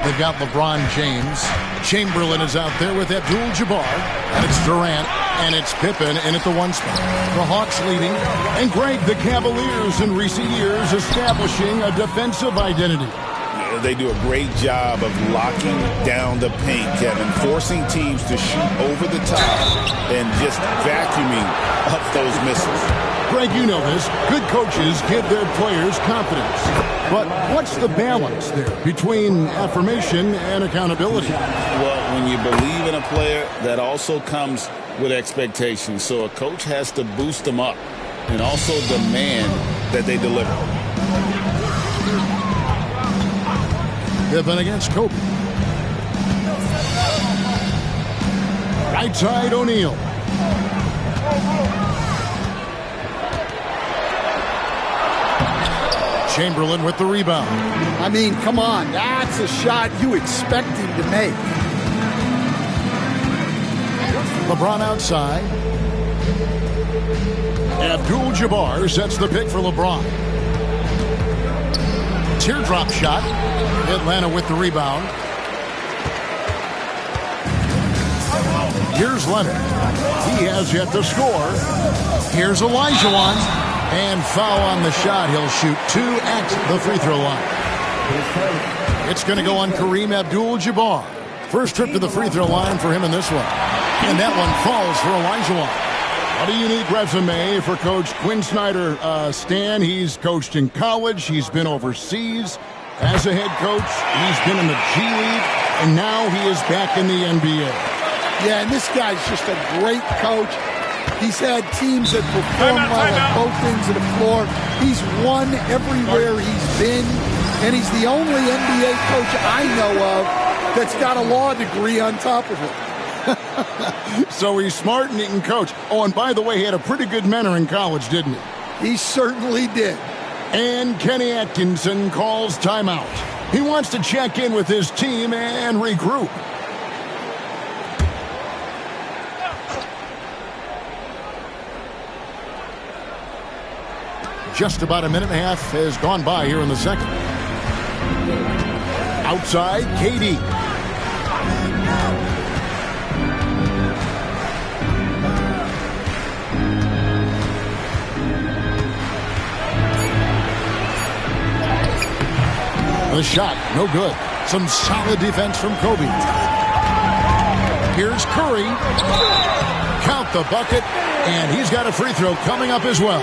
They've got LeBron James. Chamberlain is out there with Abdul-Jabbar. And it's Durant. And it's Pippen in at the 1 spot. The Hawks leading. And Greg, the Cavaliers in recent years establishing a defensive identity. They do a great job of locking down the paint, Kevin, forcing teams to shoot over the top and just vacuuming up those missiles. Greg, you know this. Good coaches give their players confidence. But what's the balance there between affirmation and accountability? Well, when you believe in a player, that also comes with expectations. So a coach has to boost them up and also demand that they deliver. Pippen against Kobe. Right side, O'Neal. Chamberlain with the rebound. I mean, come on. That's a shot you expect him to make. LeBron outside. Abdul-Jabbar sets the pick for LeBron. Teardrop shot. Atlanta with the rebound. Here's Leonard. He has yet to score. Here's Olajuwon. And foul on the shot. He'll shoot 2 at the free throw line. It's going to go on Kareem Abdul-Jabbar. First trip to the free throw line for him in this one. And that one falls for Olajuwon. A unique resume for Coach Quinn Snyder. Stan, he's coached in college. He's been overseas as a head coach. He's been in the G League. And now he is back in the NBA. Yeah, and this guy's just a great coach. He's had teams that perform well at both ends of the floor. He's won everywhere he's been. And he's the only NBA coach I know of that's got a law degree on top of it. So he's smart and he can coach. Oh, and by the way, he had a pretty good mentor in college, didn't he? He certainly did. And Kenny Atkinson calls timeout. He wants to check in with his team and regroup. Just about a minute and a half has gone by here in the second. Outside, KD. The shot, no good. Some solid defense from Kobe. Here's Curry. Count the bucket, and he's got a free throw coming up as well.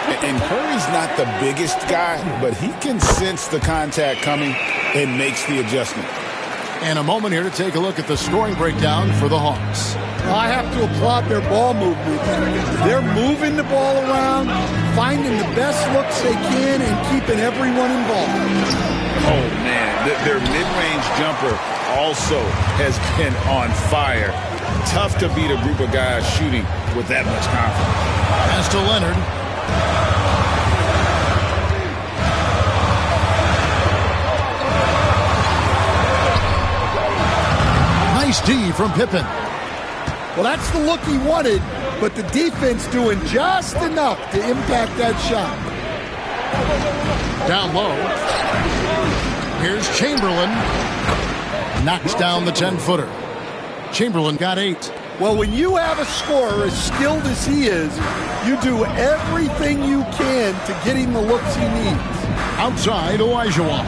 And Curry's not the biggest guy, but he can sense the contact coming and makes the adjustment. And a moment here to take a look at the scoring breakdown for the Hawks. I have to applaud their ball movement. They're moving the ball around, finding the best looks they can, and keeping everyone involved. Oh, man. Their mid-range jumper also has been on fire. Tough to beat a group of guys shooting with that much confidence. Pass to Leonard. Nice D from Pippen. Well, that's the look he wanted, but the defense doing just enough to impact that shot. Down low. Here's Chamberlain. Knocks down the 10-footer. Chamberlain got 8. Well, when you have a scorer as skilled as he is, you do everything you can to get him the looks he needs. Outside, Olajuwon.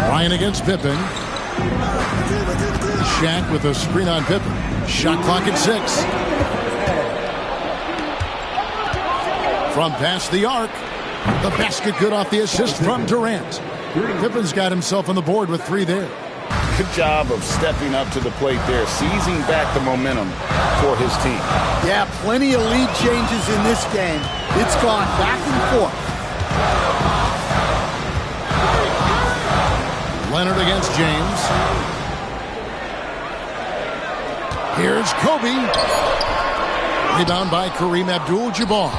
Ryan against Pippen. Shaq with a screen on Pippen. Shot clock at 6. From past the arc. The basket good off the assist from Durant. Pippen's got himself on the board with 3 there. Good job of stepping up to the plate there, seizing back the momentum for his team. Yeah, plenty of lead changes in this game. It's gone back and forth. Leonard against James. Here's Kobe. Rebound by Kareem Abdul-Jabbar.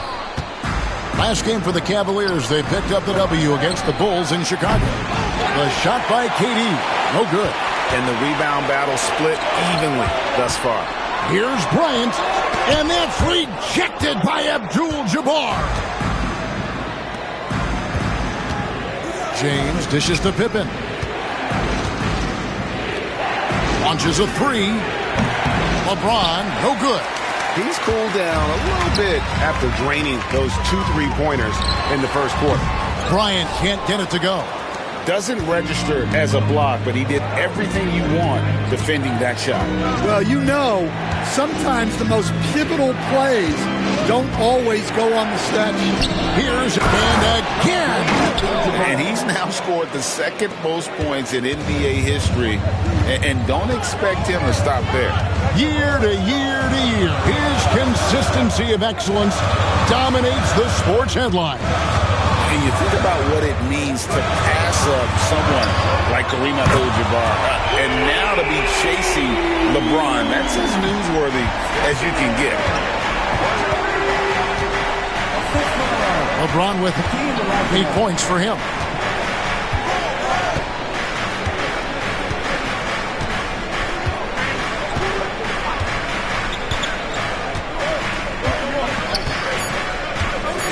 Last game for the Cavaliers, they picked up the W against the Bulls in Chicago. The shot by KD, no good. And the rebound battle split evenly thus far. Here's Bryant, and that's rejected by Abdul-Jabbar. James dishes to Pippen. Launches a 3. LeBron, no good. He's cooled down a little bit after draining those 2 3-pointers in the first quarter. Bryant can't get it to go. Doesn't register as a block, but he did everything you want defending that shot. Well, you know, sometimes the most pivotal plays don't always go on the stat sheet. Here's and again. And he's now scored the second most points in NBA history. And don't expect him to stop there. Year to year to year, his consistency of excellence dominates the sports headline. And you think about what it means to pass up someone like Kareem Abdul-Jabbar, and now to be chasing LeBron. That's as newsworthy as you can get. LeBron with 8 points for him.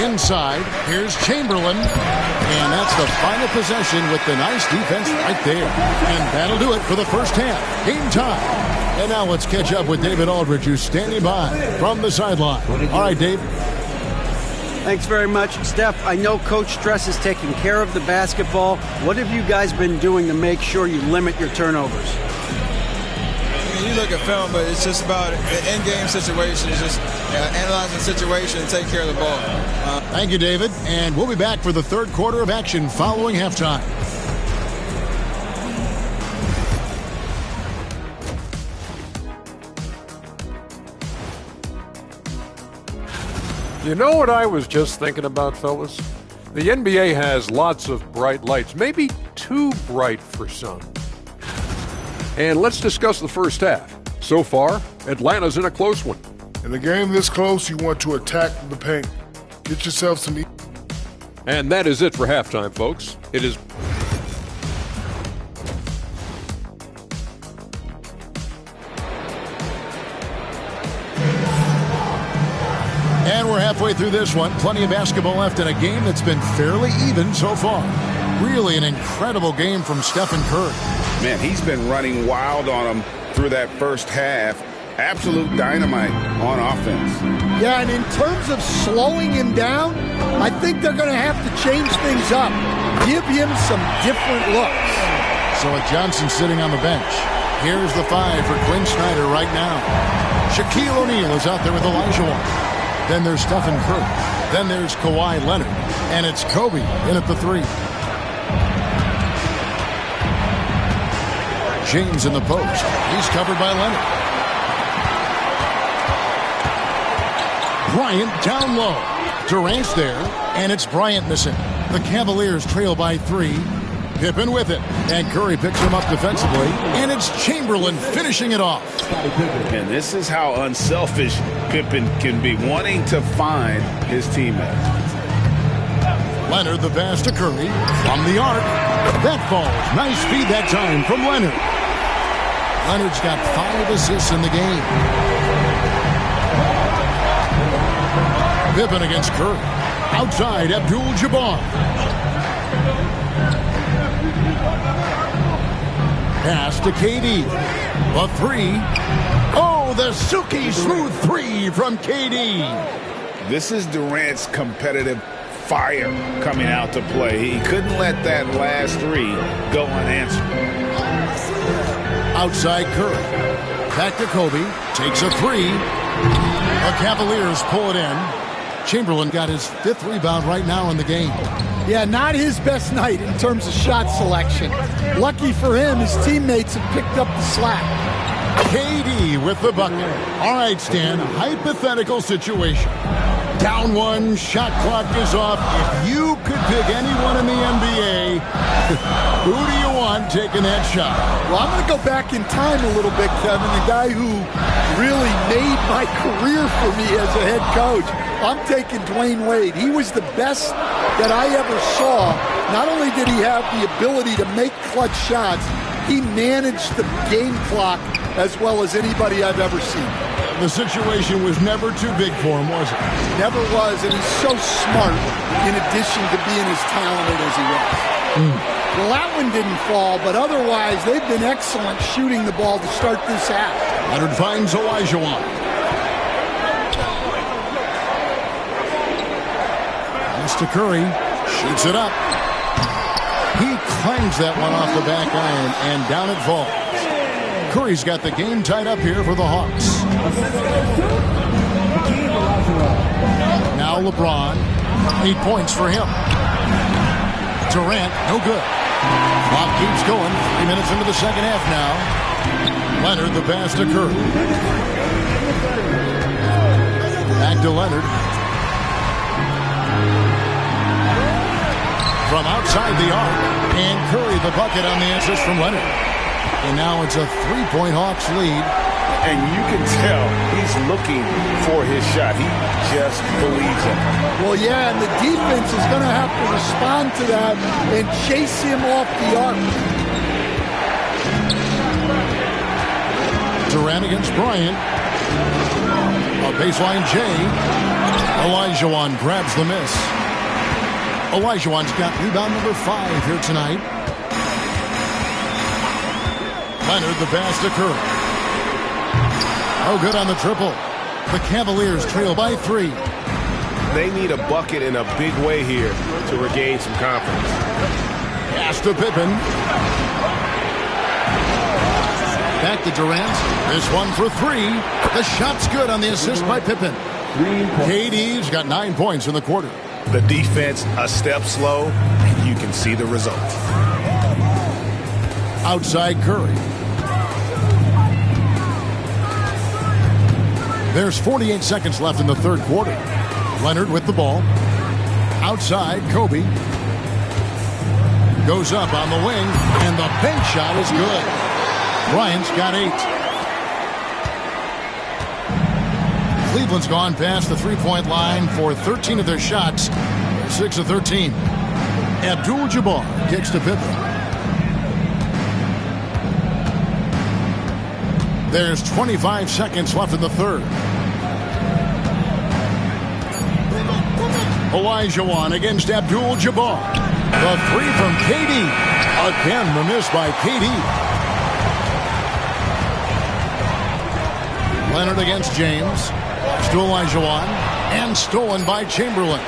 Inside, here's Chamberlain. And that's the final possession with the nice defense right there. And that'll do it for the first half. Game time. And now let's catch up with David Aldridge, who's standing by from the sideline. All right, Dave. Thanks very much. Steph, I know Coach Stress is taking care of the basketball. What have you guys been doing to make sure you limit your turnovers? You look at film, but it's just about an in-game situation. It's just analyzing the situation and take care of the ball. Thank you, David. And we'll be back for the third quarter of action following halftime. You know what I was just thinking about, fellas? The NBA has lots of bright lights, maybe too bright for some. And let's discuss the first half. So far, Atlanta's in a close one. In a game this close, you want to attack the paint. Get yourself some... And that is it for halftime, folks. It is... And we're halfway through this one. Plenty of basketball left in a game that's been fairly even so far. Really an incredible game from Stephen Curry. Man, he's been running wild on him through that first half. Absolute dynamite on offense. Yeah, and in terms of slowing him down, I think they're going to have to change things up. Give him some different looks. So with Johnson sitting on the bench, here's the 5 for Quinn Snyder right now. Shaquille O'Neal is out there with Olajuwon. Then there's Stephen Curry. Then there's Kawhi Leonard. And it's Kobe in at the 3. James in the post. He's covered by Leonard. Bryant down low. Durant's there, and it's Bryant missing. The Cavaliers trail by 3. Pippen with it, and Curry picks him up defensively, and it's Chamberlain finishing it off. And this is how unselfish Pippen can be, wanting to find his teammate. Leonard the pass to Curry from the arc. That falls. Nice feed that time from Leonard. Leonard's got 5 assists in the game. Pippen against Curry. Outside, Abdul-Jabbar. Pass to KD. The 3. Oh, the silky smooth 3 from KD. This is Durant's competitive fire coming out to play. He couldn't let that last 3 go unanswered. Outside Curry. Back to Kobe. Takes a 3. The Cavaliers pull it in. Chamberlain got his 5th rebound right now in the game. Yeah, not his best night in terms of shot selection. Lucky for him, his teammates have picked up the slack. KD with the bucket. All right, Stan, hypothetical situation. Down 1, shot clock is off. If you could pick anyone in the NBA, who do you want taking that shot? Well, I'm going to go back in time a little bit, Kevin. The guy who really made my career for me as a head coach. I'm taking Dwayne Wade. He was the best that I ever saw. Not only did he have the ability to make clutch shots, he managed the game clock as well as anybody I've ever seen. The situation was never too big for him, was it? Never was, and he's so smart in addition to being as talented as he was. Well, that one didn't fall, but otherwise they've been excellent shooting the ball to start this half. Leonard finds Olajuwon. Pass to Curry. Shoots it up. He clangs that one off the back iron, and down it falls. Curry's got the game tied up here for the Hawks. Now LeBron. 8 points for him. Durant, no good. Clock keeps going. 3 minutes into the second half now. Leonard, the pass to Curry. Back to Leonard. From outside the arc. And Curry the bucket on the assist from Leonard. And now it's a 3-point Hawks lead. And you can tell he's looking for his shot. He just believes it. Well, yeah, and the defense is going to have to respond to that and chase him off the arc. Durant against Bryant. A baseline J. Olajuwon grabs the miss. Olajuwon's got rebound number 5 here tonight. Leonard, the pass to Curry. Oh, good on the triple. The Cavaliers trail by 3. They need a bucket in a big way here to regain some confidence. Pass to Pippen. Back to Durant. This one for 3. The shot's good on the assist by Pippen. KD's got 9 points in the quarter. The defense a step slow, and you can see the result. Outside Curry. There's 48 seconds left in the third quarter. Leonard with the ball. Outside, Kobe. Goes up on the wing, and the bank shot is good. Bryant's got 8. Cleveland's gone past the three-point line for 13 of their shots. 6 of 13. Abdul-Jabbar kicks to Pippen. There's 25 seconds left in the third. Olajuwon against Abdul-Jabbar. The 3 from KD. Again, the miss by KD. Leonard against James. To Olajuwon. And stolen by Chamberlain.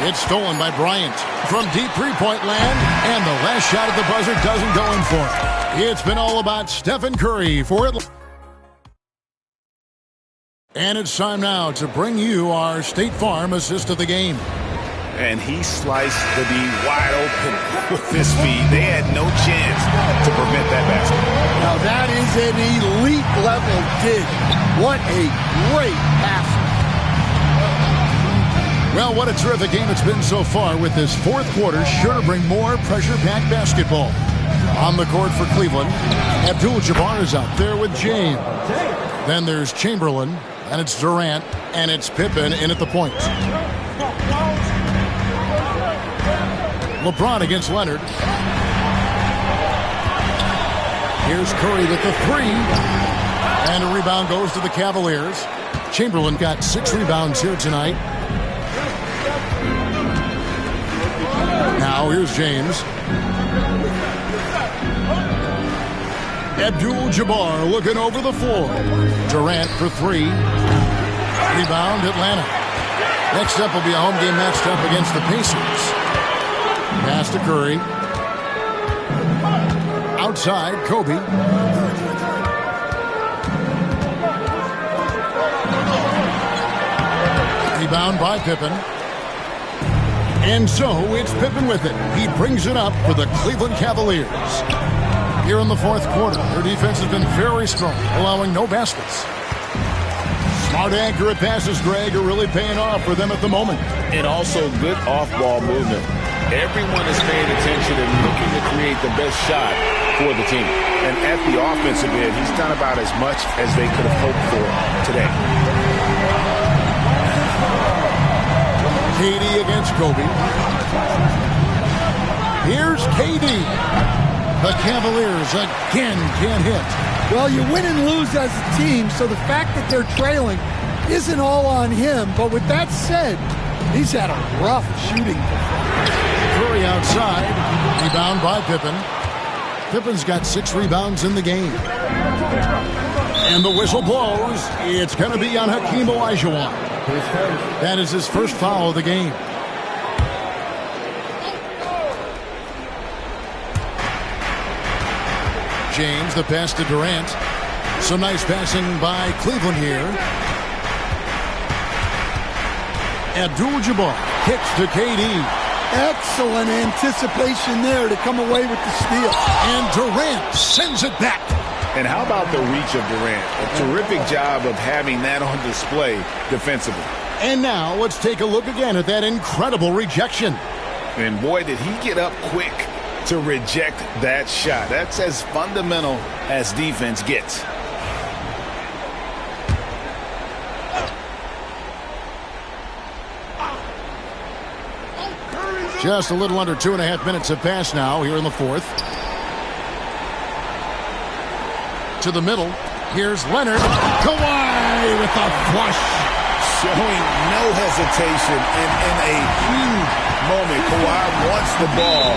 It's stolen by Bryant from deep three-point land. And the last shot at the buzzer doesn't go in for it. It's been all about Stephen Curry for Atlanta. And it's time now to bring you our State Farm assist of the game. And he sliced the D wide open with his speed. They had no chance to prevent that basket. Now that is an elite level dig. What a great pass. Well, what a terrific game it's been so far, with this fourth quarter sure to bring more pressure-packed basketball. On the court for Cleveland, Abdul-Jabbar is out there with James. Then there's Chamberlain. And it's Durant, and it's Pippen in at the point. LeBron against Leonard. Here's Curry with the 3. And a rebound goes to the Cavaliers. Chamberlain got 6 rebounds here tonight. Now here's James. Abdul-Jabbar looking over the floor. Durant for 3. Rebound, Atlanta. Next up will be a home game matched up against the Pacers. Pass to Curry. Outside, Kobe. Rebound by Pippen. And so it's Pippen with it. He brings it up for the Cleveland Cavaliers. Here in the fourth quarter, their defense has been very strong, allowing no baskets. Smart, accurate passes, Greg, are really paying off for them at the moment. And also good off-ball movement. Everyone is paying attention and looking to create the best shot for the team. And at the offensive end, he's done about as much as they could have hoped for today. KD against Kobe. Here's KD. The Cavaliers again can't hit. Well, you win and lose as a team, so the fact that they're trailing isn't all on him. But with that said, he's had a rough shooting performance. Curry outside. Rebound by Pippen. Pippen's got 6 rebounds in the game. And the whistle blows. It's going to be on Hakeem Olajuwon. That is his first foul of the game. James, the pass to Durant. Some nice passing by Cleveland here. Abdul-Jabbar kicks to KD. Excellent anticipation there to come away with the steal. And Durant sends it back. And how about the reach of Durant? A terrific job of having that on display defensively. And now let's take a look again at that incredible rejection. And boy, did he get up quick to reject that shot. That's as fundamental as defense gets. Just a little under 2.5 minutes have passed now here in the fourth. To the middle. Here's Leonard. Kawhi with a flush. Showing no hesitation and in a huge moment. Kawhi wants the ball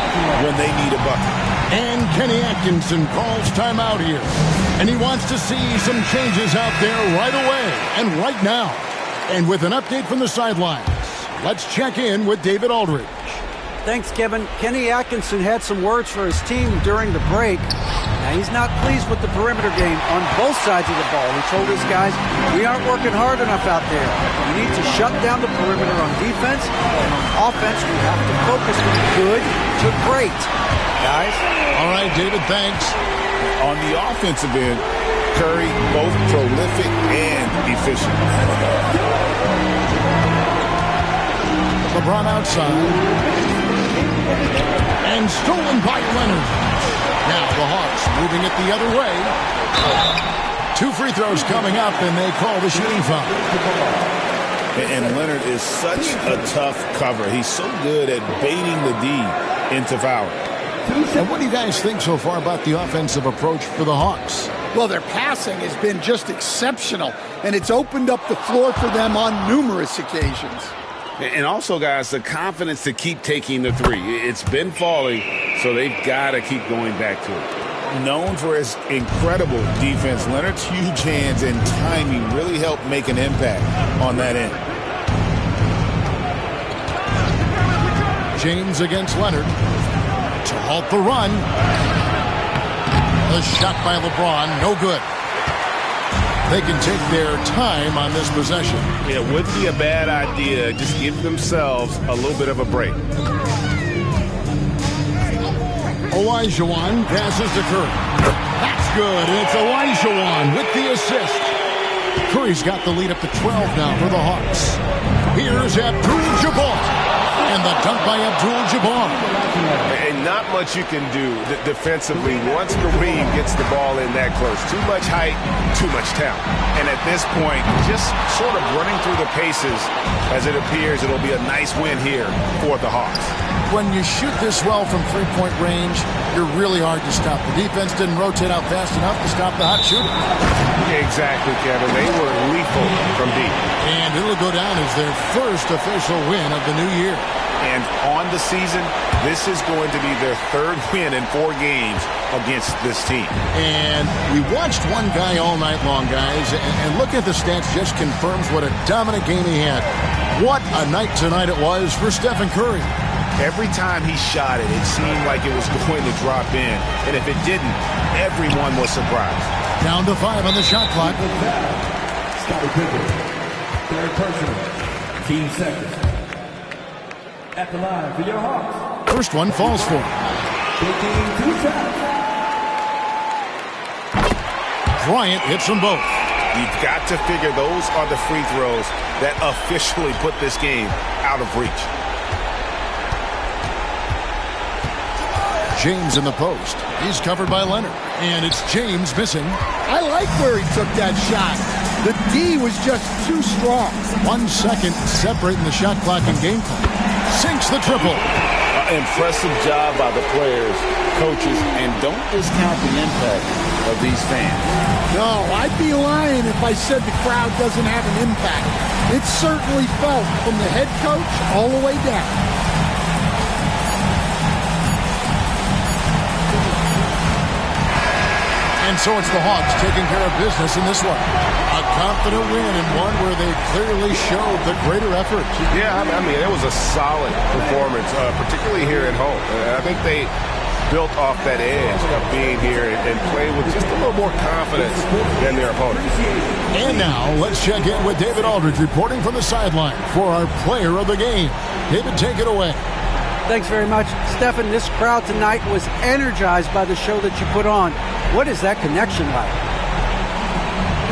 when they need a bucket. And Kenny Atkinson calls timeout here. And he wants to see some changes out there right away and right now. And with an update from the sidelines, let's check in with David Aldridge. Thanks, Kevin. Kenny Atkinson had some words for his team during the break. Now, he's not pleased with the perimeter game on both sides of the ball. He told his guys, we aren't working hard enough out there. We need to shut down the perimeter on defense, and on offense, we have to focus from good to great. Guys? All right, David, thanks. On the offensive end, Curry, both prolific and efficient. LeBron outside. And stolen by Leonard. Now the Hawks moving it the other way. 2 free throws coming up, and they call the shooting foul. And Leonard is such a tough cover. He's so good at baiting the D into fouling. And what do you guys think so far about the offensive approach for the Hawks? Well, their passing has been just exceptional, and it's opened up the floor for them on numerous occasions. And also, guys, the confidence to keep taking the three. It's been falling, so they've got to keep going back to it. Known for his incredible defense, Leonard's huge hands and timing really help make an impact on that end. James against Leonard to halt the run. The shot by LeBron, no good. They can take their time on this possession. It wouldn't be a bad idea. Just give themselves a little bit of a break. Olajuwon passes to Curry. That's good, and it's Olajuwon with the assist. Curry's got the lead up to 12 now for the Hawks. Here's Abdul-Jabbar. And the dunk by Abdul-Jabbar. And not much you can do defensively once Kareem gets the ball in that close. Too much height, too much talent. And at this point, just sort of running through the paces as it appears it'll be a nice win here for the Hawks. When you shoot this well from three-point range, you're really hard to stop. The defense didn't rotate out fast enough to stop the hot shooter. Exactly, Kevin. They were lethal from deep. And it'll go down as their first official win of the new year. And on the season, this is going to be their third win in 4 games against this team. And we watched one guy all night long, guys, and looking at the stats just confirms what a dominant game he had. What a night tonight it was for Stephen Curry. Every time he shot it, it seemed like it was going to drop in. And if it didn't, everyone was surprised. Down to 5 on the shot clock. Scottie Pippen, third personal, team second. At the line for your Hawks. First one falls for him. Taking 2 shots. Bryant hits them both. You've got to figure those are the free throws that officially put this game out of reach. James in the post. He's covered by Leonard. And it's James missing. I like where he took that shot. The D was just too strong. 1 second separating the shot clock and game clock. Sinks the triple. Impressive job by the players, coaches, and don't discount the impact of these fans. No, I'd be lying if I said the crowd doesn't have an impact. It's certainly felt from the head coach all the way down. And so it's the Hawks taking care of business in this one. A confident win and one where they clearly showed the greater effort. Yeah, I mean, it was a solid performance, particularly here at home. I think they built off that edge of being here and played with just a little more confidence than their opponents. And now let's check in with David Aldridge reporting from the sideline for our player of the game. David, take it away. Thanks very much. Stephen, this crowd tonight was energized by the show that you put on. What is that connection like?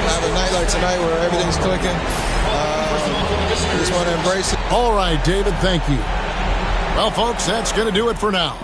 Have a night like tonight where everything's clicking. Just want to embrace it. All right, David, thank you. Well, folks, that's going to do it for now.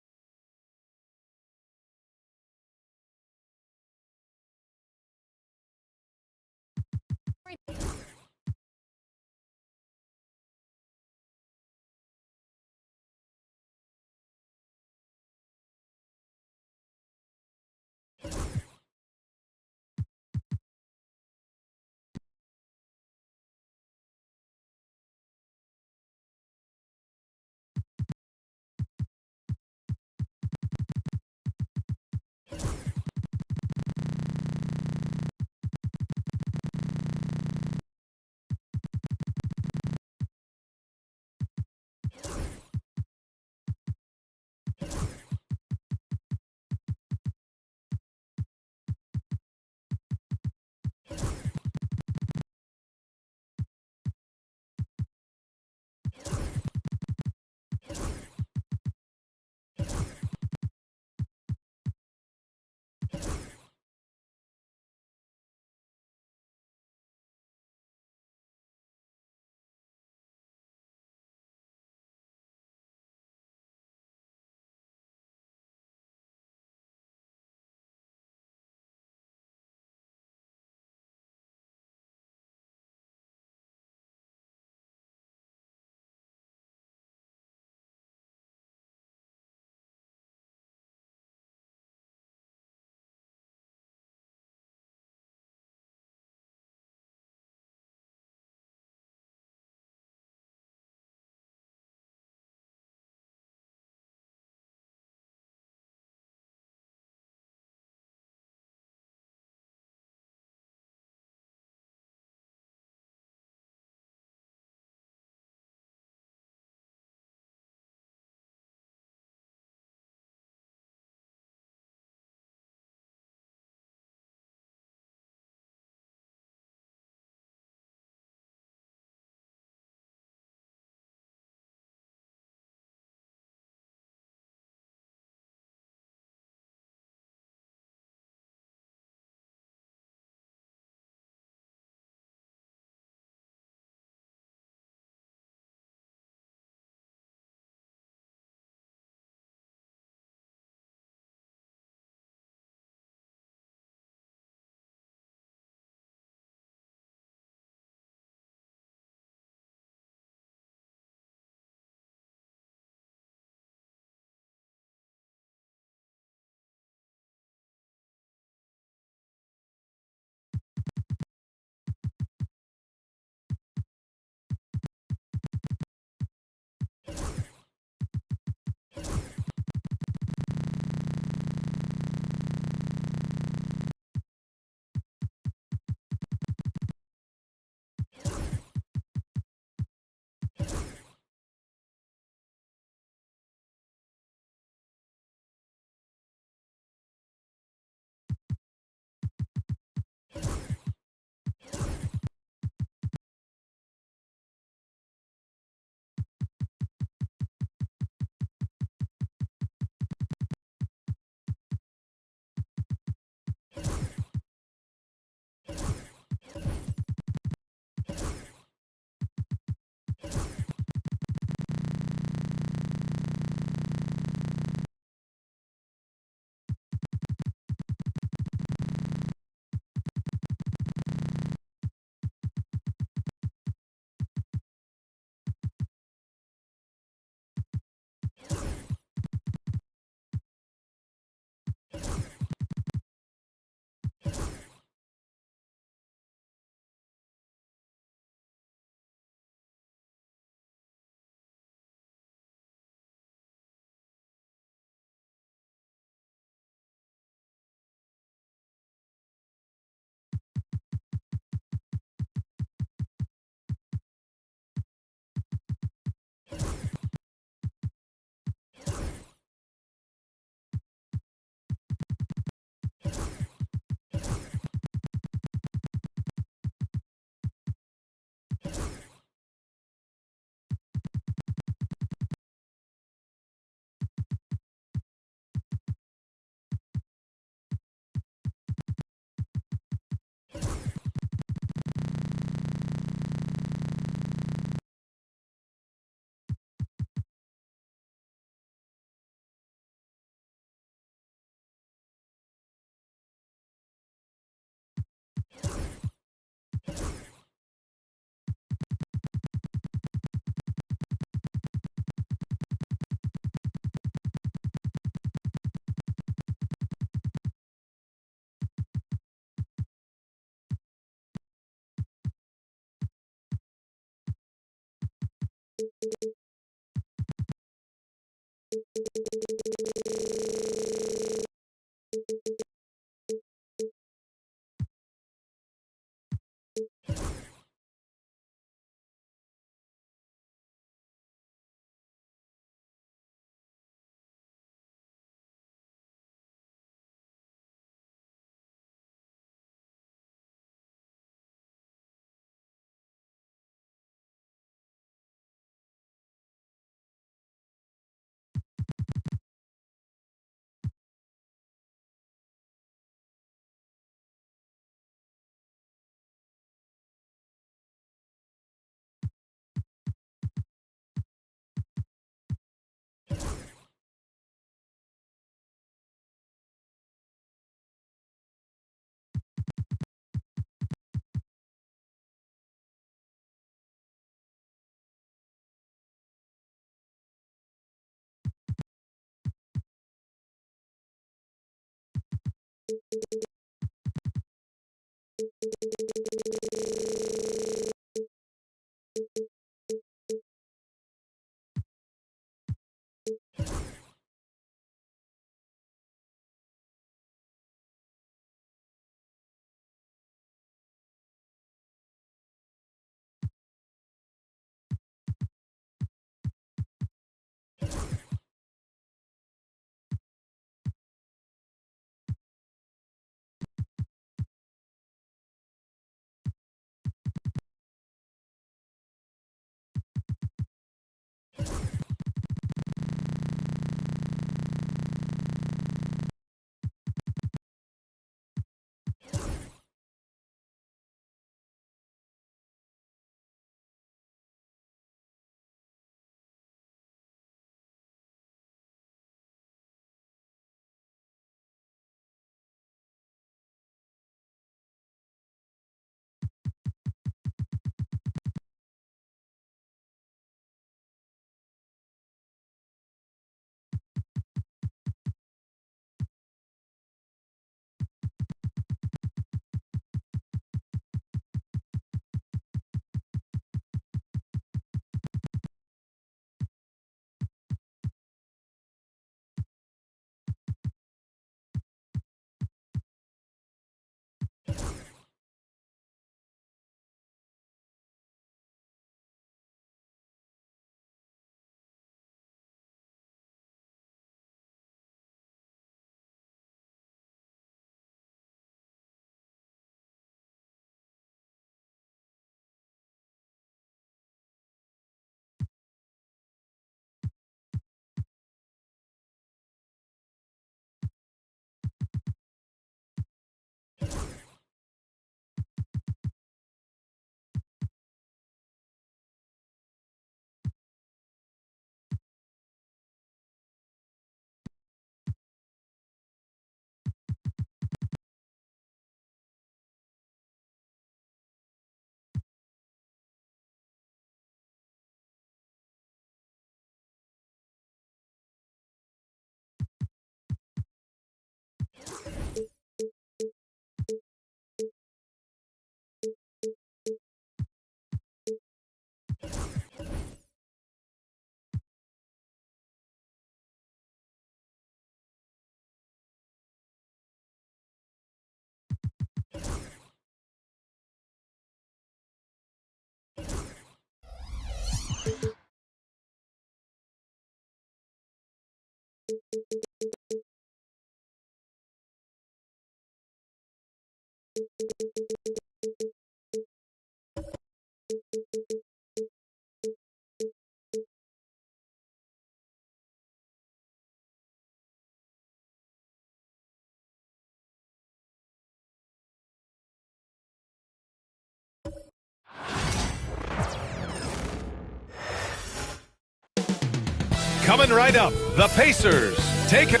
Coming right up, the Pacers take it.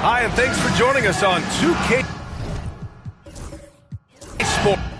Hi, and thanks for joining us on 2K Sports.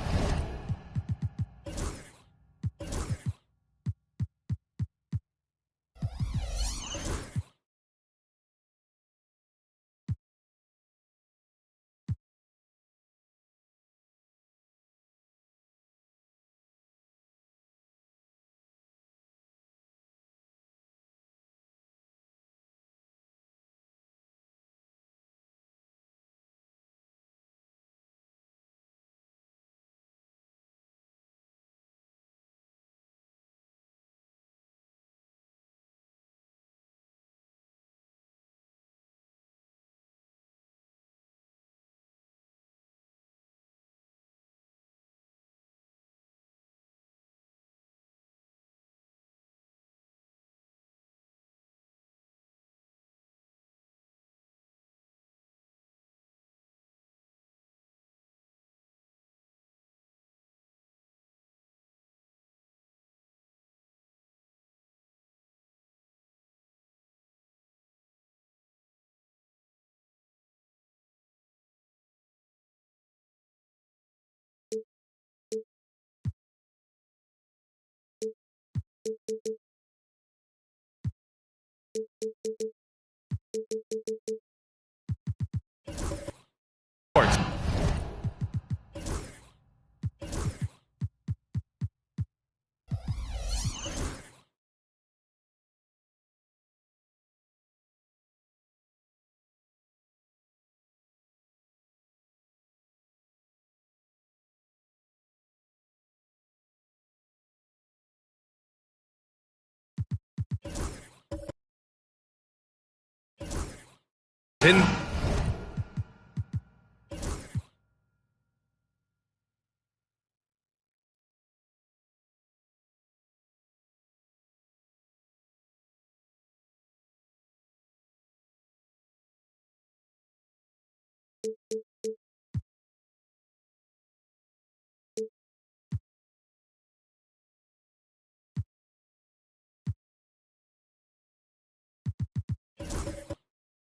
In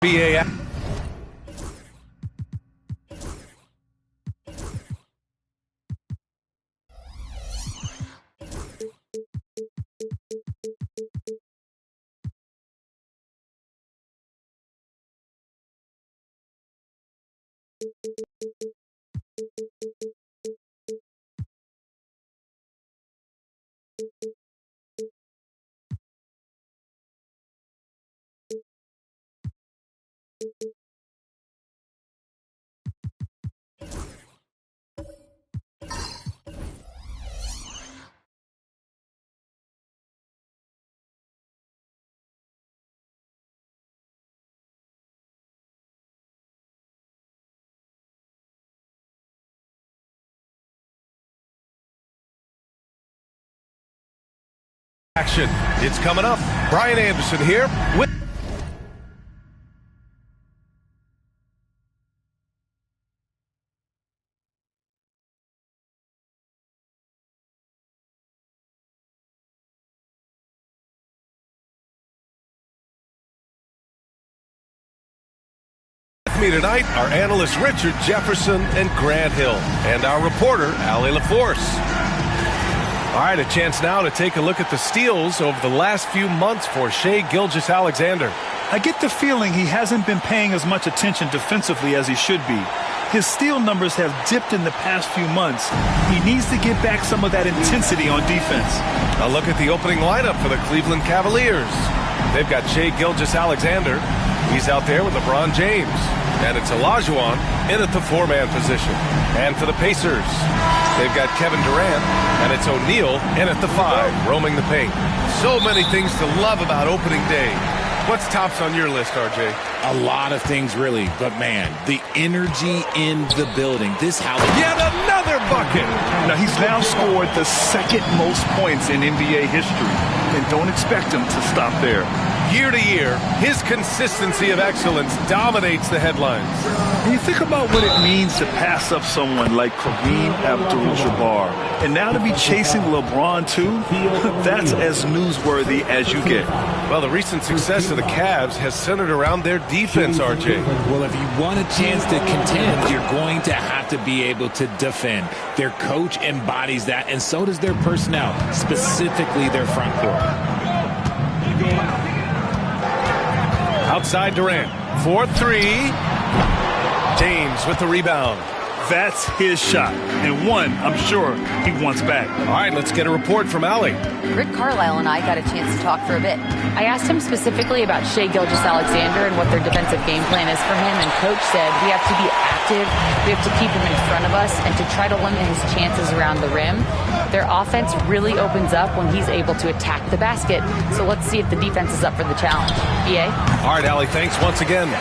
NBA. Action. It's coming up. Brian Anderson here with me tonight, our analysts Richard Jefferson and Grant Hill, and our reporter Allie LaForce. All right, a chance now to take a look at the steals over the last few months for Shai Gilgeous-Alexander. I get the feeling he hasn't been paying as much attention defensively as he should be. His steal numbers have dipped in the past few months. He needs to get back some of that intensity on defense. A look at the opening lineup for the Cleveland Cavaliers. They've got Shai Gilgeous-Alexander. He's out there with LeBron James. And it's Olajuwon in at the four-man position. And for the Pacers, they've got Kevin Durant, and it's O'Neal in at the five, roaming the paint. So many things to love about opening day. What's tops on your list, RJ? A lot of things, really. But, man, the energy in the building. This house. Yet another bucket. Now, he's now scored the second most points in NBA history. And don't expect him to stop there. Year to year, his consistency of excellence dominates the headlines. When you think about what it means to pass up someone like Kareem Abdul-Jabbar, and now to be chasing LeBron too, that's as newsworthy as you get. Well, the recent success of the Cavs has centered around their defense, RJ. Well, if you want a chance to contend, you're going to have to be able to defend. Their coach embodies that, and so does their personnel, specifically their front court. Outside Durant, 4-3. James with the rebound. That's his shot, and one I'm sure he wants back. All right, let's get a report from Allie. Rick Carlisle and I got a chance to talk for a bit. I asked him specifically about Shai Gilgeous-Alexander and what their defensive game plan is for him, and Coach said we have to be active, we have to keep him in front of us, and to try to limit his chances around the rim. Their offense really opens up when he's able to attack the basket, so let's see if the defense is up for the challenge. BA? All right, Allie, thanks once again.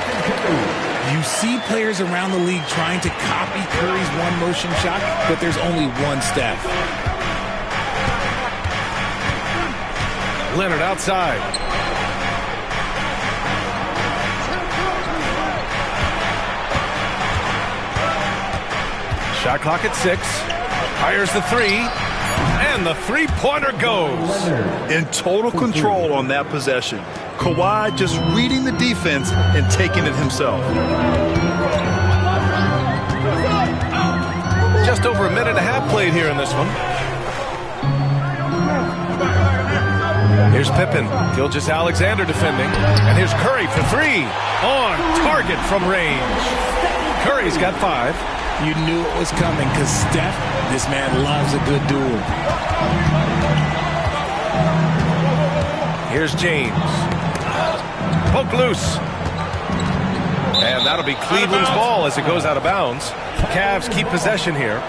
You see players around the league trying to copy Curry's one-motion shot, but there's only one Steph. Leonard outside. Shot clock at 6. Fires the three. And the three-pointer goes. In total control on that possession. Kawhi just reading the defense and taking it himself. Just over a minute and a half played here in this one. Here's Pippen. Gilgeous-Alexander defending. And here's Curry for three. On target from range. Curry's got 5. You knew it was coming because Steph, this man loves a good duel. Here's James. Poke loose. And that'll be Cleveland's ball as it goes out of bounds. Cavs keep possession here.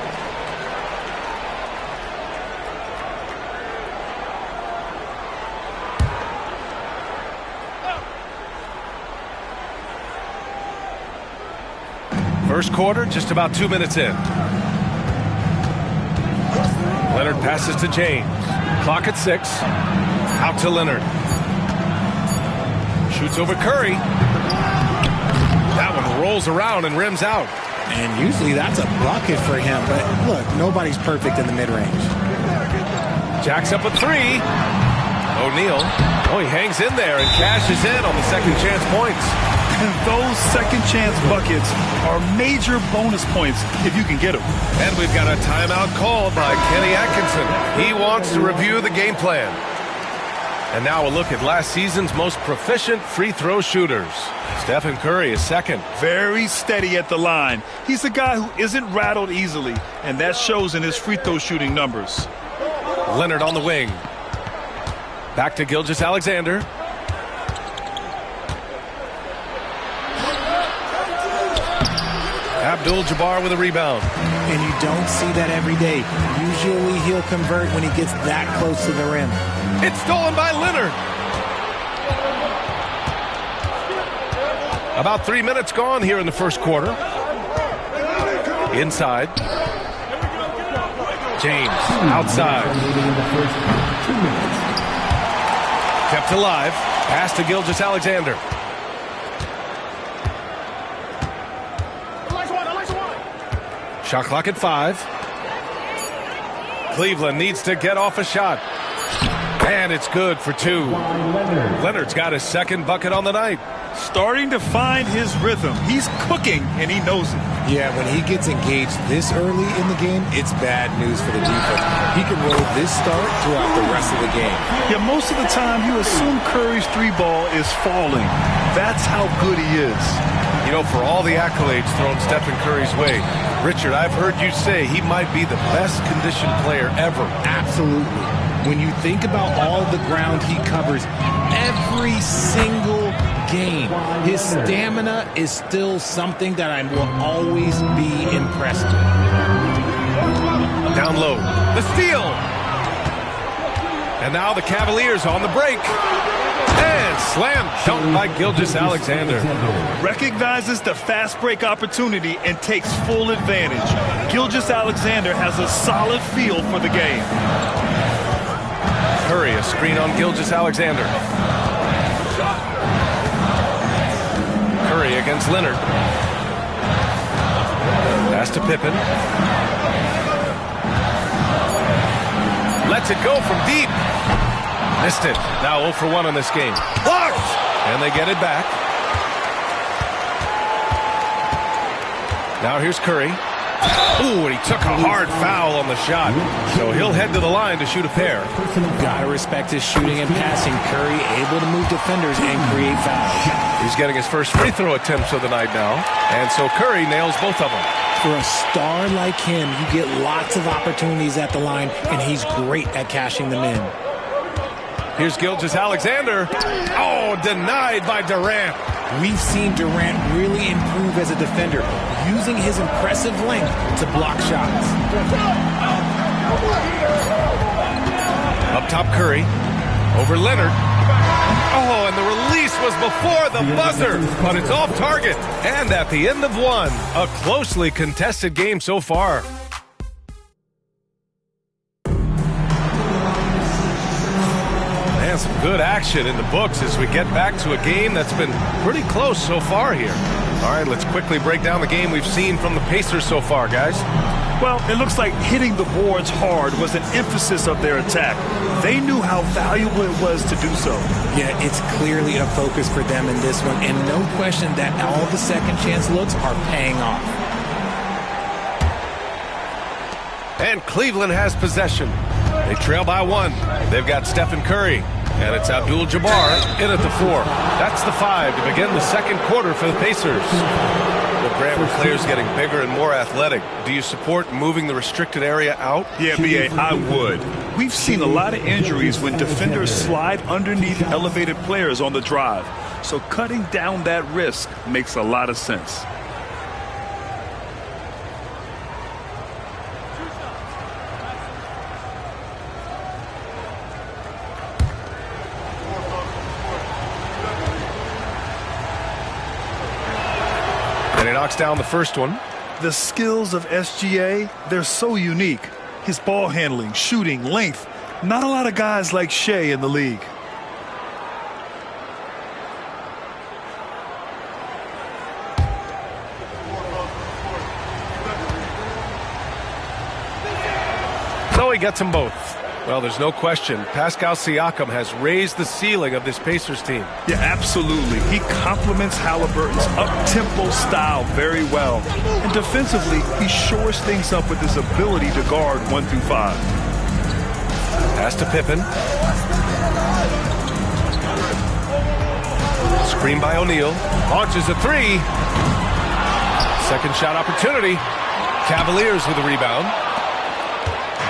First quarter, just about 2 minutes in. Leonard passes to James. Clock at 6. Out to Leonard. Shoots over Curry. That one rolls around and rims out. And usually that's a bucket for him. But look, nobody's perfect in the mid-range. Jacks up a 3. O'Neal. Oh, he hangs in there and cashes in on the second chance points. And those second chance buckets are major bonus points if you can get them. And we've got a timeout called by Kenny Atkinson. He wants to review the game plan. And now a look at last season's most proficient free throw shooters. Stephen Curry is second. Very steady at the line. He's a guy who isn't rattled easily, and that shows in his free throw shooting numbers. Leonard on the wing. Back to Gilgeous-Alexander. Abdul-Jabbar with a rebound. And you don't see that every day. Usually he'll convert when he gets that close to the rim. It's stolen by Leonard. About 3 minutes gone here in the first quarter. Inside. James outside. Kept alive. Pass to Gilgeous-Alexander. Shot clock at 5. Cleveland needs to get off a shot. And it's good for 2. Leonard's got his second bucket on the night. Starting to find his rhythm. He's cooking, and he knows it. Yeah, when he gets engaged this early in the game, it's bad news for the defense. He can roll this start throughout the rest of the game. Yeah, most of the time you assume Curry's 3-ball is falling. That's how good he is. You know, for all the accolades thrown Stephen Curry's way, Richard, I've heard you say he might be the best conditioned player ever. Absolutely. When you think about all the ground he covers every single game, his stamina is still something that I will always be impressed with. Down low, the steal. And now the Cavaliers on the break. And slam dunk by Gilgeous-Alexander. Recognizes the fast break opportunity and takes full advantage. Gilgeous-Alexander has a solid feel for the game. Curry, a screen on Gilgeous-Alexander. Curry against Leonard. Pass to Pippen. Lets it go from deep. Missed it. Now 0 for 1 in this game. Blocked! And they get it back. Now here's Curry. Ooh, and he took a hard foul on the shot. So he'll head to the line to shoot a pair. Gotta respect his shooting and passing. Curry able to move defenders and create fouls. He's getting his first free throw attempts of the night now. And so Curry nails both of them. For a star like him, you get lots of opportunities at the line, and he's great at cashing them in. Here's Gilgeous-Alexander. Oh, denied by Durant. We've seen Durant really improve as a defender, using his impressive length to block shots. Up top, Curry. Over Leonard. Oh, and the release was before the buzzer, but it's off target. And at the end of 1, a closely contested game so far. And some good action in the books as we get back to a game that's been pretty close so far here. All right, let's quickly break down the game we've seen from the Pacers so far, guys. Well, it looks like hitting the boards hard was an emphasis of their attack. They knew how valuable it was to do so. Yeah, it's clearly a focus for them in this one, and no question that all the second chance looks are paying off. And Cleveland has possession. They trail by 1. They've got Stephen Curry. And it's Abdul-Jabbar in at the 4. That's the 5 to begin the second quarter for the Pacers. Well, Grant, with players getting bigger and more athletic, do you support moving the restricted area out? Yeah, B.A., I would. We've seen a lot of injuries when defenders slide underneath elevated players on the drive. So cutting down that risk makes a lot of sense. And he knocks down the first one. The skills of SGA, they're so unique. His ball handling, shooting, length. Not a lot of guys like Shea in the league. So he gets them both. Well, there's no question. Pascal Siakam has raised the ceiling of this Pacers team. Yeah, absolutely. He complements Halliburton's up-tempo style very well. And defensively, he shores things up with his ability to guard 1 through 5. Pass to Pippen. Screen by O'Neal. Launches a three. Second shot opportunity. Cavaliers with a rebound.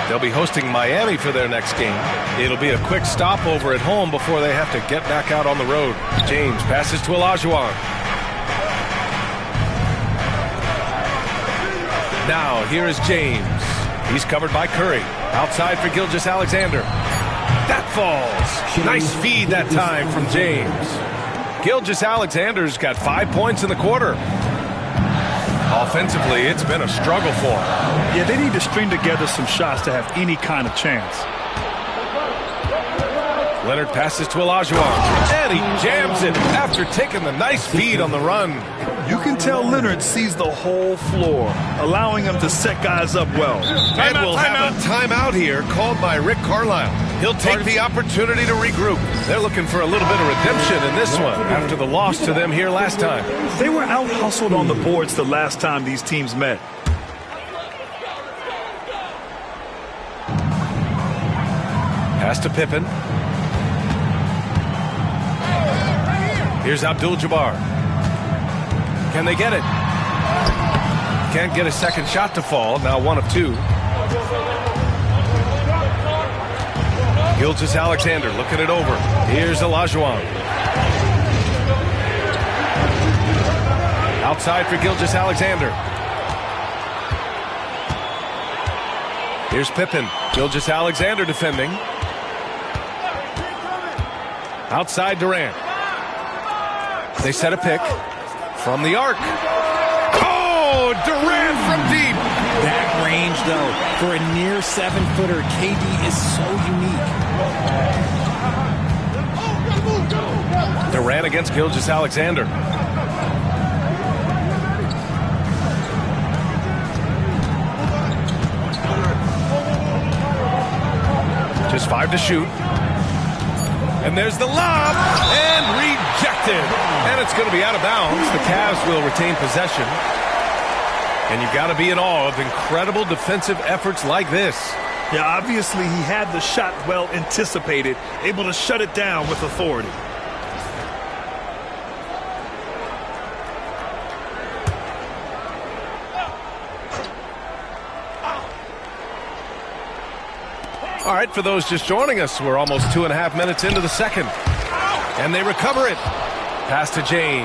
They'll be hosting Miami for their next game. It'll be a quick stopover at home before they have to get back out on the road. James passes to Olajuwon. Now, here is James. He's covered by Curry. Outside for Gilgeous-Alexander. That falls. Nice feed that time from James. Gilgeous-Alexander's got 5 points in the quarter. Offensively, it's been a struggle for him. Yeah, they need to string together some shots to have any kind of chance. Leonard passes to Olajuwon, and he jams it after taking the nice feed on the run. You can tell Leonard sees the whole floor, allowing him to set guys up well. And we'll have a timeout here called by Rick Carlisle. He'll take the opportunity to regroup. They're looking for a little bit of redemption in this one after the loss to them here last time. They were out-hustled on the boards the last time these teams met. Pass to Pippen. Here's Abdul-Jabbar. Can they get it? Can't get a second shot to fall. Now 1 of 2. Gilgeous-Alexander looking it over. Here's Olajuwon. Outside for Gilgeous-Alexander. Here's Pippen. Gilgeous-Alexander defending. Outside Durant. They set a pick from the arc. Oh, Durant from deep. That range, though, for a near 7-footer, KD is so unique. Durant against Gilgeous-Alexander. Just 5 to shoot. And there's the lob, and rejected. And it's going to be out of bounds. The Cavs will retain possession. And you've got to be in awe of incredible defensive efforts like this. Yeah, obviously he had the shot well anticipated, able to shut it down with authority. All right, for those just joining us, we're almost 2.5 minutes into the second. And they recover it. Pass to James.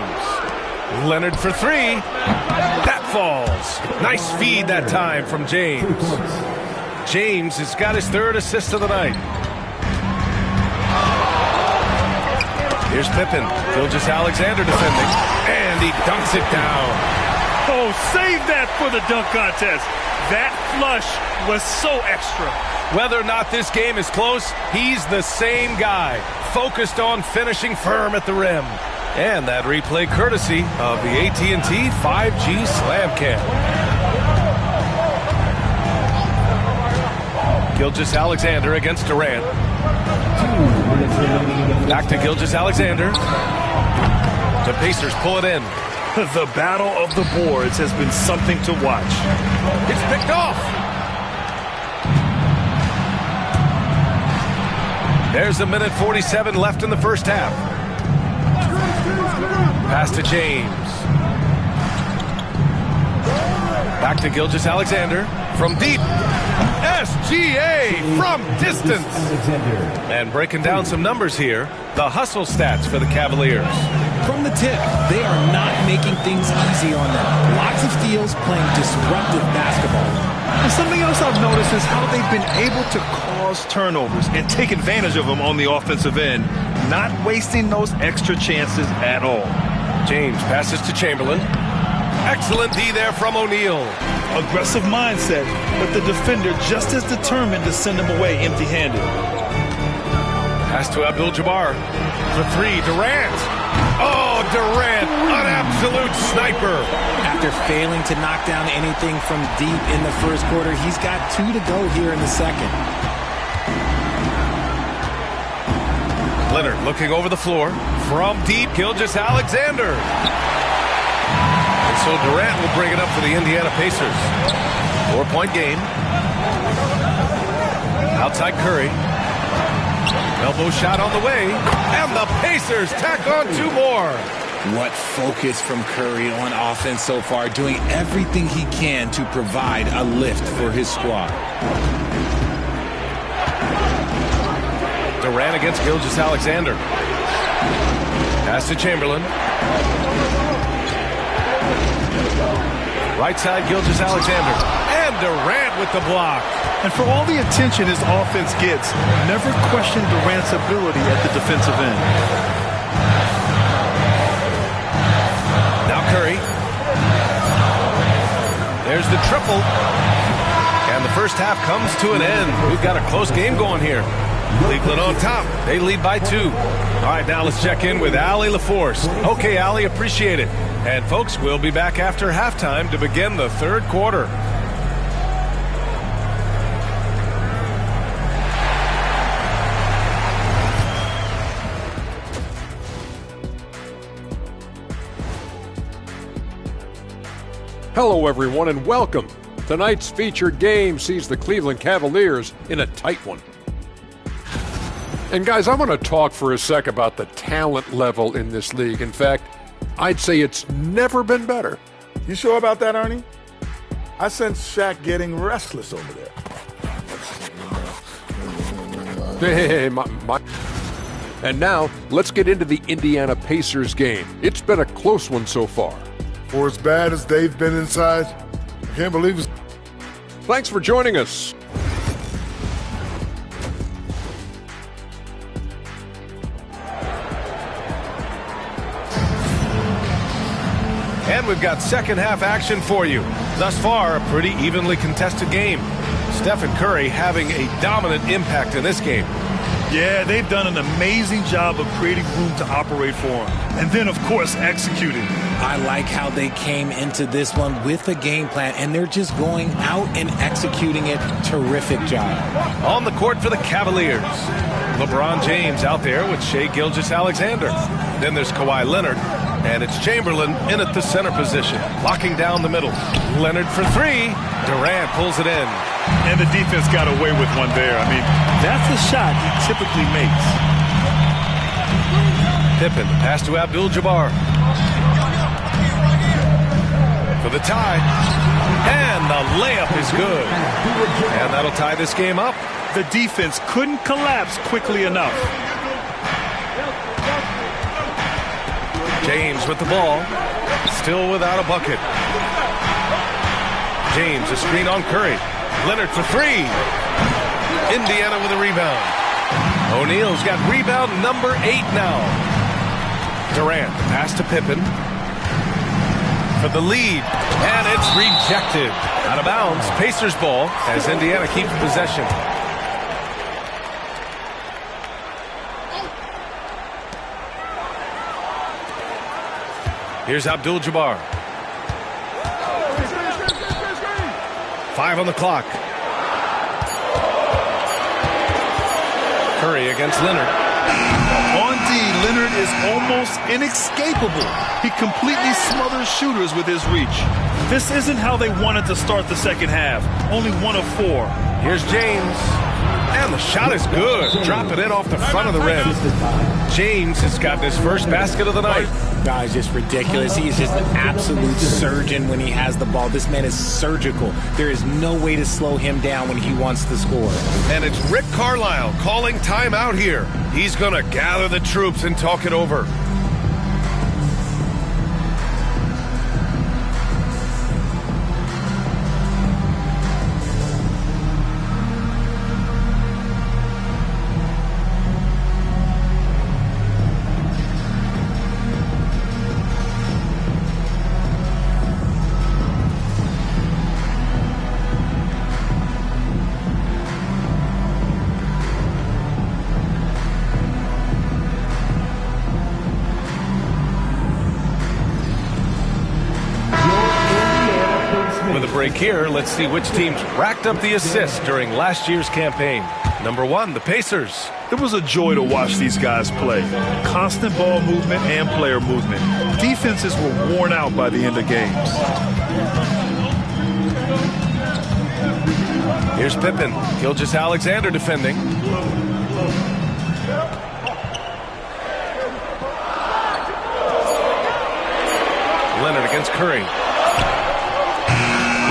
Leonard for 3. That falls. Nice feed that time from James. James has got his 3rd assist of the night. Here's Pippen. Gilgeous-Alexander defending. And he dunks it down. Oh, save that for the dunk contest. That flush was so extra. Whether or not this game is close, he's the same guy, focused on finishing firm at the rim. And that replay courtesy of the AT&T 5G Slam Cam. Gilgeous-Alexander against Durant. Back to Gilgeous-Alexander. The Pacers pull it in. The battle of the boards has been something to watch. It's picked off. There's 1:47 left in the first half. Pass to James. Back to Gilgeous-Alexander from deep. SGA from distance. And breaking down some numbers here, the hustle stats for the Cavaliers. From the tip, they are not making things easy on them. Lots of steals, playing disruptive basketball. And something else I've noticed is how they've been able to cause turnovers and take advantage of them on the offensive end, not wasting those extra chances at all. James passes to Chamberlain. Excellent D there from O'Neal. Aggressive mindset, but the defender just as determined to send him away empty-handed. Pass to Abdul-Jabbar. For three, Durant. Oh, Durant, an absolute sniper. After failing to knock down anything from deep in the first quarter, he's got 2 to go here in the second. Leonard looking over the floor. From deep, Gilgeous-Alexander. And so Durant will bring it up for the Indiana Pacers. 4-point game. Outside Curry. Elbow shot on the way. And the Pacers tack on 2 more. What focus from Curry on offense so far, doing everything he can to provide a lift for his squad. Durant against Gilgeous-Alexander. Pass to Chamberlain. Right side, Gilgeous-Alexander. And Durant with the block. And for all the attention his offense gets, never question Durant's ability at the defensive end. Now Curry. There's the triple. And the first half comes to an end. We've got a close game going here. Cleveland on top. They lead by 2. All right, now let's check in with Allie LaForce. Okay, Allie, appreciate it. And folks, we'll be back after halftime to begin the third quarter. Hello, everyone, and welcome. Tonight's featured game sees the Cleveland Cavaliers in a tight one. And guys, I want to talk for a sec about the talent level in this league. In fact, I'd say it's never been better. You sure about that, Ernie? I sense Shaq getting restless over there. Hey, And now, let's get into the Indiana Pacers game. It's been a close one so far. For as bad as they've been inside, I can't believe it. Thanks for joining us. And we've got second half action for you. Thus far, a pretty evenly contested game. Stephen Curry having a dominant impact in this game. Yeah, they've done an amazing job of creating room to operate for him. And then, of course, executing. I like how they came into this one with a game plan, and they're just going out and executing it. Terrific job. On the court for the Cavaliers. LeBron James out there with Shai Gilgeous-Alexander. Then there's Kawhi Leonard, and it's Chamberlain in at the center position, locking down the middle. Leonard for 3. Durant pulls it in. And the defense got away with one there. I mean, that's a shot he typically makes. Pippen, pass to Abdul-Jabbar. For the tie. And the layup is good. And that'll tie this game up. The defense couldn't collapse quickly enough. James with the ball. Still without a bucket. James, a screen on Curry. Leonard for 3. Indiana with a rebound. O'Neal's got rebound number 8 now. Durant, pass to Pippen. For the lead. And it's rejected. Out of bounds. Pacers ball as Indiana keeps possession. Here's Abdul-Jabbar. 5 on the clock. Curry against Leonard. On D, Leonard is almost inescapable. He completely smothers shooters with his reach. This isn't how they wanted to start the second half. Only 1 of 4. Here's James. And the shot is good. Drop it in off the front of the rim. James has gotten his first basket of the night. Guy's just ridiculous. He is just an absolute surgeon when he has the ball. This man is surgical. There is no way to slow him down when he wants to score. And it's Rick Carlisle calling timeout here. He's going to gather the troops and talk it over. break here. Let's see which teams racked up the assists during last year's campaign. Number 1, the Pacers. It was a joy to watch these guys play. Constant ball movement and player movement. Defenses were worn out by the end of games. Here's Pippen. Gilgeous-Alexander defending. Leonard against Curry.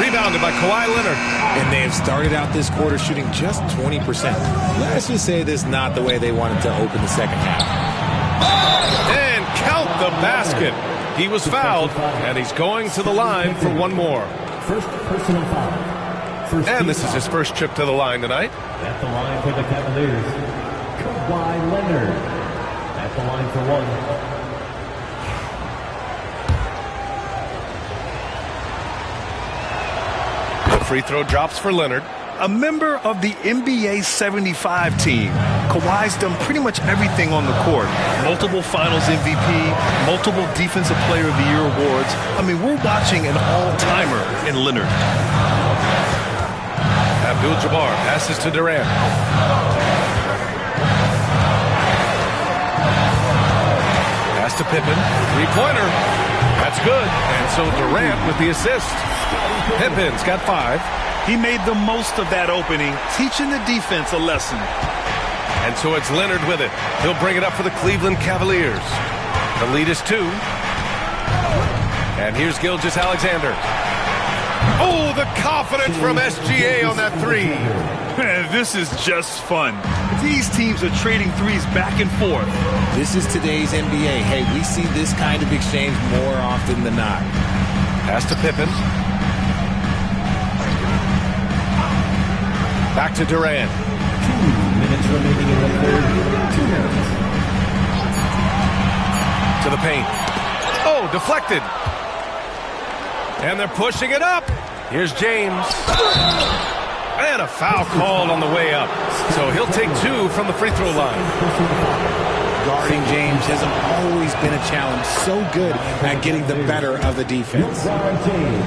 Rebounded by Kawhi Leonard. And they have started out this quarter shooting just 20%. Let's just say this is not the way they wanted to open the second half. And count the basket. He was fouled, and he's going to the line for one more. First personal foul. And this is his first trip to the line tonight. At the line for the Cavaliers, Kawhi Leonard. At the line for one. Free throw drops for Leonard. A member of the NBA 75 team. Kawhi's done pretty much everything on the court. Multiple Finals MVP, multiple Defensive Player of the Year awards. I mean, we're watching an all-timer in Leonard. Abdul-Jabbar passes to Durant. Pass to Pippen. Three-pointer. That's good. And so Durant with the assist. Pippen's got 5. He made the most of that opening, teaching the defense a lesson. And so it's Leonard with it. He'll bring it up for the Cleveland Cavaliers. The lead is 2. And here's Gilgeous-Alexander. Oh, the confidence from SGA on that 3. Man, this is just fun. These teams are trading threes back and forth. This is today's NBA. Hey, we see this kind of exchange more often than not. Pass to Pippen. Back to Durant. 2 minutes remaining in the third. 2 minutes. To the paint. Oh, deflected. And they're pushing it up. Here's James. And a foul called on the way up. So he'll take 2 from the free throw line. Guarding James hasn't always been a challenge. So good at getting the better of the defense. James.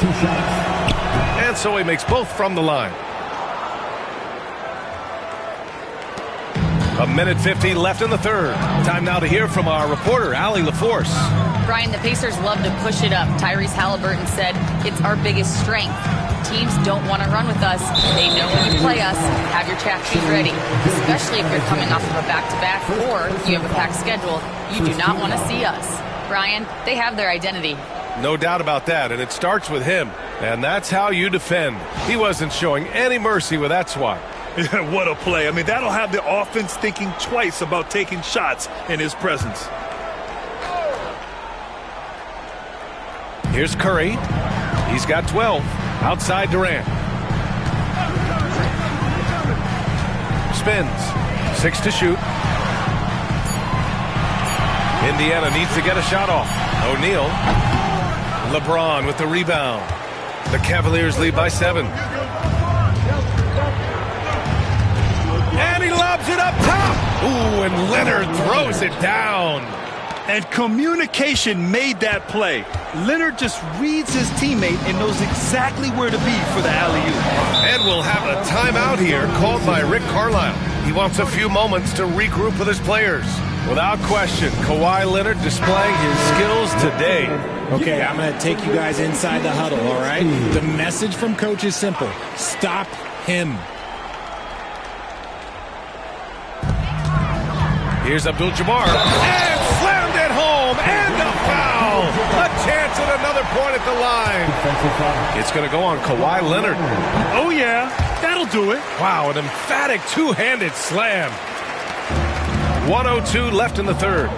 2 shots. And so he makes both from the line. 1:50 left in the third. Time now to hear from our reporter, Allie LaForce. Brian, the Pacers love to push it up. Tyrese Halliburton said, it's our biggest strength. Teams don't want to run with us. They know when you play us. Have your track shoes ready, especially if you're coming off of a back-to-back or you have a packed schedule. You do not want to see us. Brian, they have their identity. No doubt about that, and it starts with him. And that's how you defend. He wasn't showing any mercy with that swat. What a play. I mean, that'll have the offense thinking twice about taking shots in his presence. Here's Curry. He's got 12. Outside Durant. Spins. 6 to shoot. Indiana needs to get a shot off. O'Neal. LeBron with the rebound. The Cavaliers lead by 7. And he lobs it up top. Ooh, and Leonard throws it down. And communication made that play. Leonard just reads his teammate and knows exactly where to be for the alley-oop. And we'll have a timeout here called by Rick Carlisle. He wants a few moments to regroup with his players. Without question, Kawhi Leonard displaying his skills today. Okay, I'm going to take you guys inside the huddle, all right? The message from coach is simple. Stop him. Here's Abdul-Jabbar. And slammed it home. And a foul. A chance at another point at the line. It's going to go on Kawhi Leonard. Oh, yeah. That'll do it. Wow, an emphatic two-handed slam. 1:02 left in the third.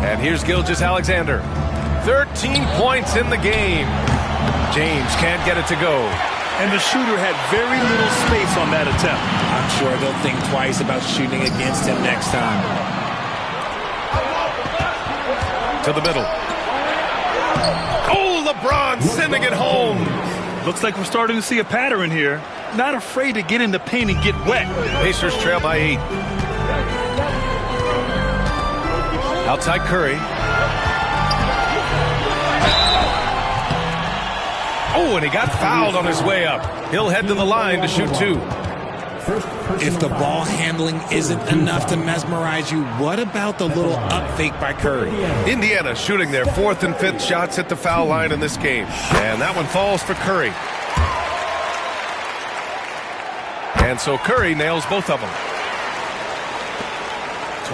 And here's Gilgeous-Alexander. 13 points in the game. James can't get it to go. And the shooter had very little space on that attempt. I'm sure they'll think twice about shooting against him next time. To the middle. Oh, LeBron sending it home. Looks like we're starting to see a pattern here. Not afraid to get in the paint and get wet. Pacers trail by 8. Outside Curry. Oh, and he got fouled on his way up. He'll head to the line to shoot 2. If the ball handling isn't enough to mesmerize you, what about the little up fake by Curry? Indiana shooting their 4th and 5th shots at the foul line in this game. And that one falls for Curry. And so Curry nails both of them.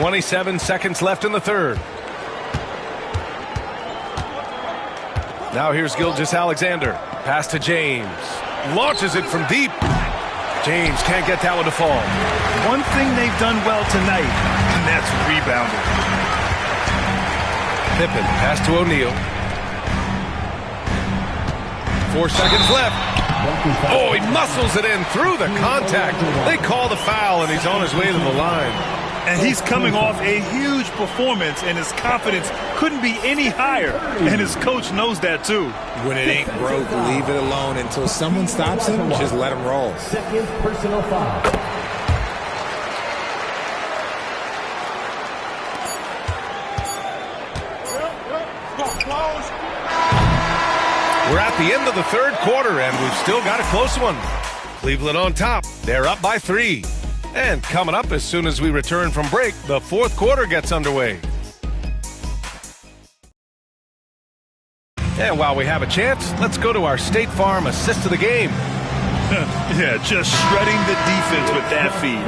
27 seconds left in the third. Now here's Gilgeous-Alexander. Pass to James. Launches it from deep. James can't get that one to fall. One thing they've done well tonight, and that's rebounding. Pippen, pass to O'Neal. 4 seconds left. Oh, he muscles it in through the contact. They call the foul, and he's on his way to the line. And he's coming off a huge performance, and his confidence couldn't be any higher. And his coach knows that, too. When it ain't broke, leave it alone. Until someone stops him, just let him roll. Second personal foul. We're at the end of the third quarter, and we've still got a close one. Cleveland on top. They're up by 3. And coming up as soon as we return from break, the fourth quarter gets underway. And while we have a chance, let's go to our State Farm assist of the game. Yeah, just shredding the defense with that feed.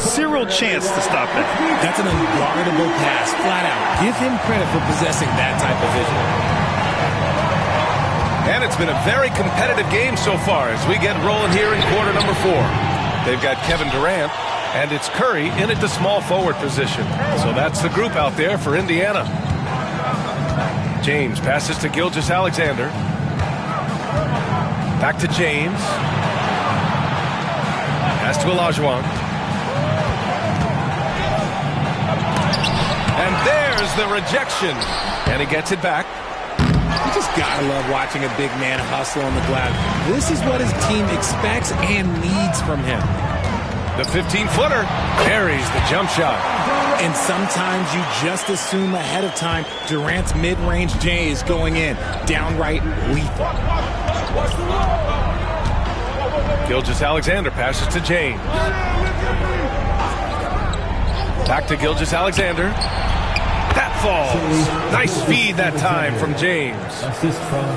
Zero chance to stop that. That's an unguardable pass, flat out. Give him credit for possessing that type of vision. And it's been a very competitive game so far as we get rolling here in quarter number 4. They've got Kevin Durant, and it's Curry in at the small forward position. So that's the group out there for Indiana. James passes to Gilgeous-Alexander. Back to James. Pass to Olajuwon. And there's the rejection. And he gets it back. You just gotta love watching a big man hustle on the glass. This is what his team expects and needs from him. The 15-footer carries the jump shot. And sometimes you just assume ahead of time Durant's mid-range J is going in. Downright lethal. Gilgeous-Alexander passes to James. Back to Gilgeous-Alexander. That falls. Nice feed that time from James.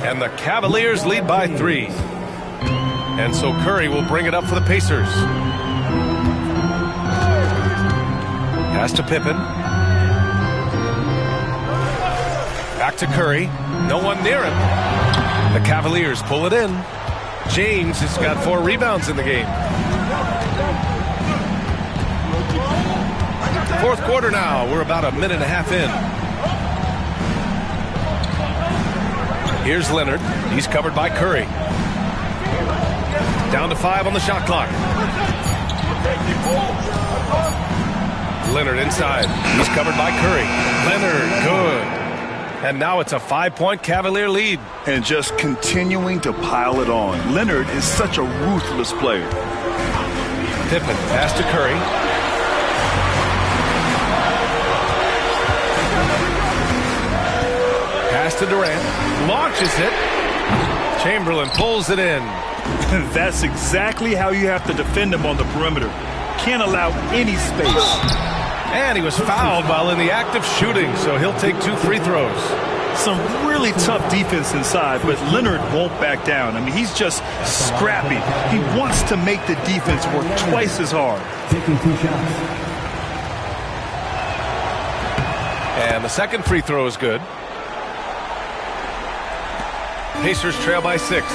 And the Cavaliers lead by 3. And so Curry will bring it up for the Pacers. Pass to Pippen. Back to Curry. No one near him. The Cavaliers pull it in. James has got 4 rebounds in the game. Fourth quarter now. We're about a minute and a half in. Here's Leonard. He's covered by Curry. Down to 5 on the shot clock. Leonard inside. He's covered by Curry. Leonard, good. And now it's a 5-point Cavalier lead. And just continuing to pile it on. Leonard is such a ruthless player. Pippen, pass to Curry. Pass to Durant. Launches it. Chamberlain pulls it in. That's exactly how you have to defend him on the perimeter. Can't allow any space. And he was fouled while in the act of shooting, so he'll take 2 free throws. Some really tough defense inside, but Leonard won't back down. I mean, he's just scrappy. He wants to make the defense work twice as hard. Taking 2 shots. And the second free throw is good. Pacers trail by 6.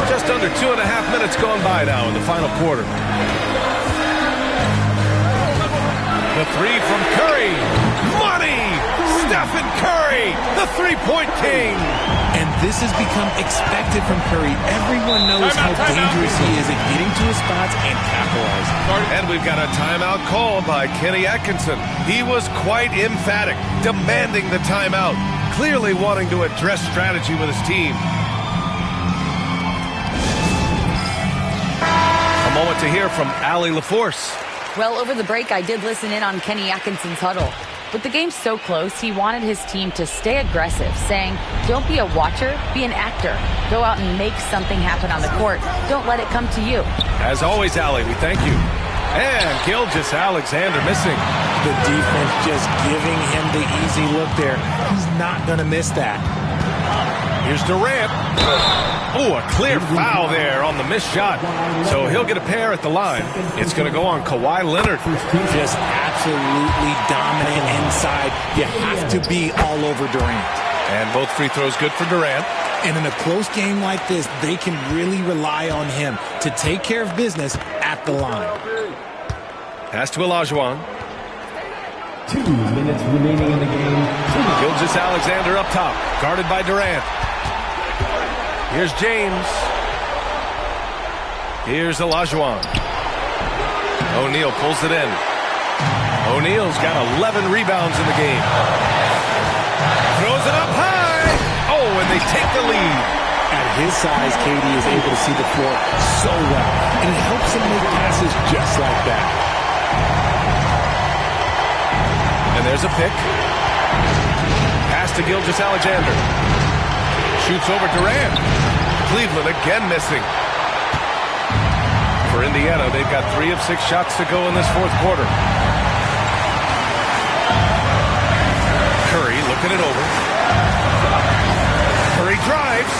Just under 2.5 minutes gone by now in the final quarter. The 3 from Curry. Money! Stephen Curry, the three-point king. And this has become expected from Curry. Everyone knows how dangerous he is at getting to his spots and capitalizing. And we've got a timeout called by Kenny Atkinson. He was quite emphatic, demanding the timeout, clearly wanting to address strategy with his team. A moment to hear from Allie LaForce. Well, over the break, I did listen in on Kenny Atkinson's huddle. With the game so close, he wanted his team to stay aggressive, saying, "Don't be a watcher, be an actor. Go out and make something happen on the court. Don't let it come to you." As always, Allie, we thank you. And Gilgeous-Alexander missing. The defense just giving him the easy look there. He's not going to miss that. Here's Durant. Oh, a clear foul there on the missed shot. So he'll get a pair at the line. It's going to go on Kawhi Leonard. Just absolutely dominant inside. You have to be all over Durant. And both free throws good for Durant. And in a close game like this, they can really rely on him to take care of business at the line. Pass to Olajuwon. 2 minutes remaining in the game. Gilgeous-Alexander up top, guarded by Durant. Here's James. Here's Olajuwon. O'Neal pulls it in. O'Neal's got 11 rebounds in the game. Throws it up high. Oh, and they take the lead. At his size, KD is able to see the floor so well, and it helps him make passes just like that. And there's a pick. Pass to Gilgeous-Alexander. Shoots over Durant. Cleveland again missing. For Indiana, they've got 3 of 6 shots to go in this fourth quarter. Curry looking it over. Curry drives.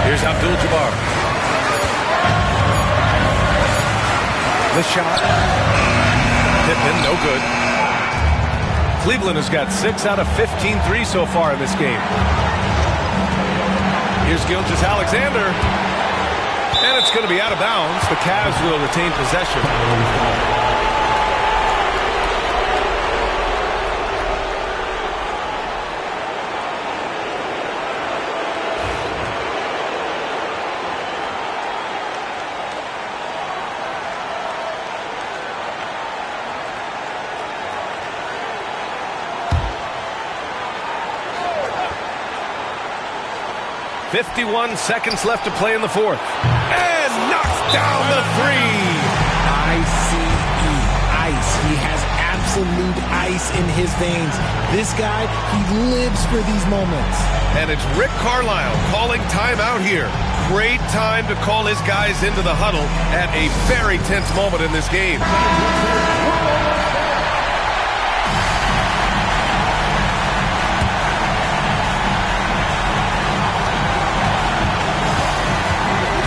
Here's Abdul-Jabbar. The shot. Pippen, no good. Cleveland has got 6 out of 15 threes so far in this game. Here's Gilgeous-Alexander. And it's going to be out of bounds. The Cavs will retain possession. .51 seconds left to play in the fourth. And knocks down the three. ICE. Ice. He has absolute ice in his veins. This guy, he lives for these moments. And it's Rick Carlisle calling timeout here. Great time to call his guys into the huddle at a very tense moment in this game.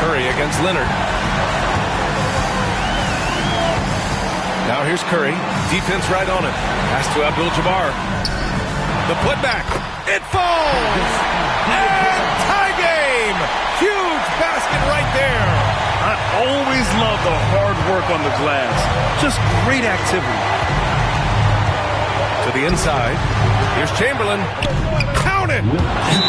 Curry against Leonard. Now here's Curry. Defense right on it. Pass to Abdul-Jabbar. The putback. It falls! And tie game! Huge basket right there. I always love the hard work on the glass. Just great activity. To the inside. Here's Chamberlain. Count it!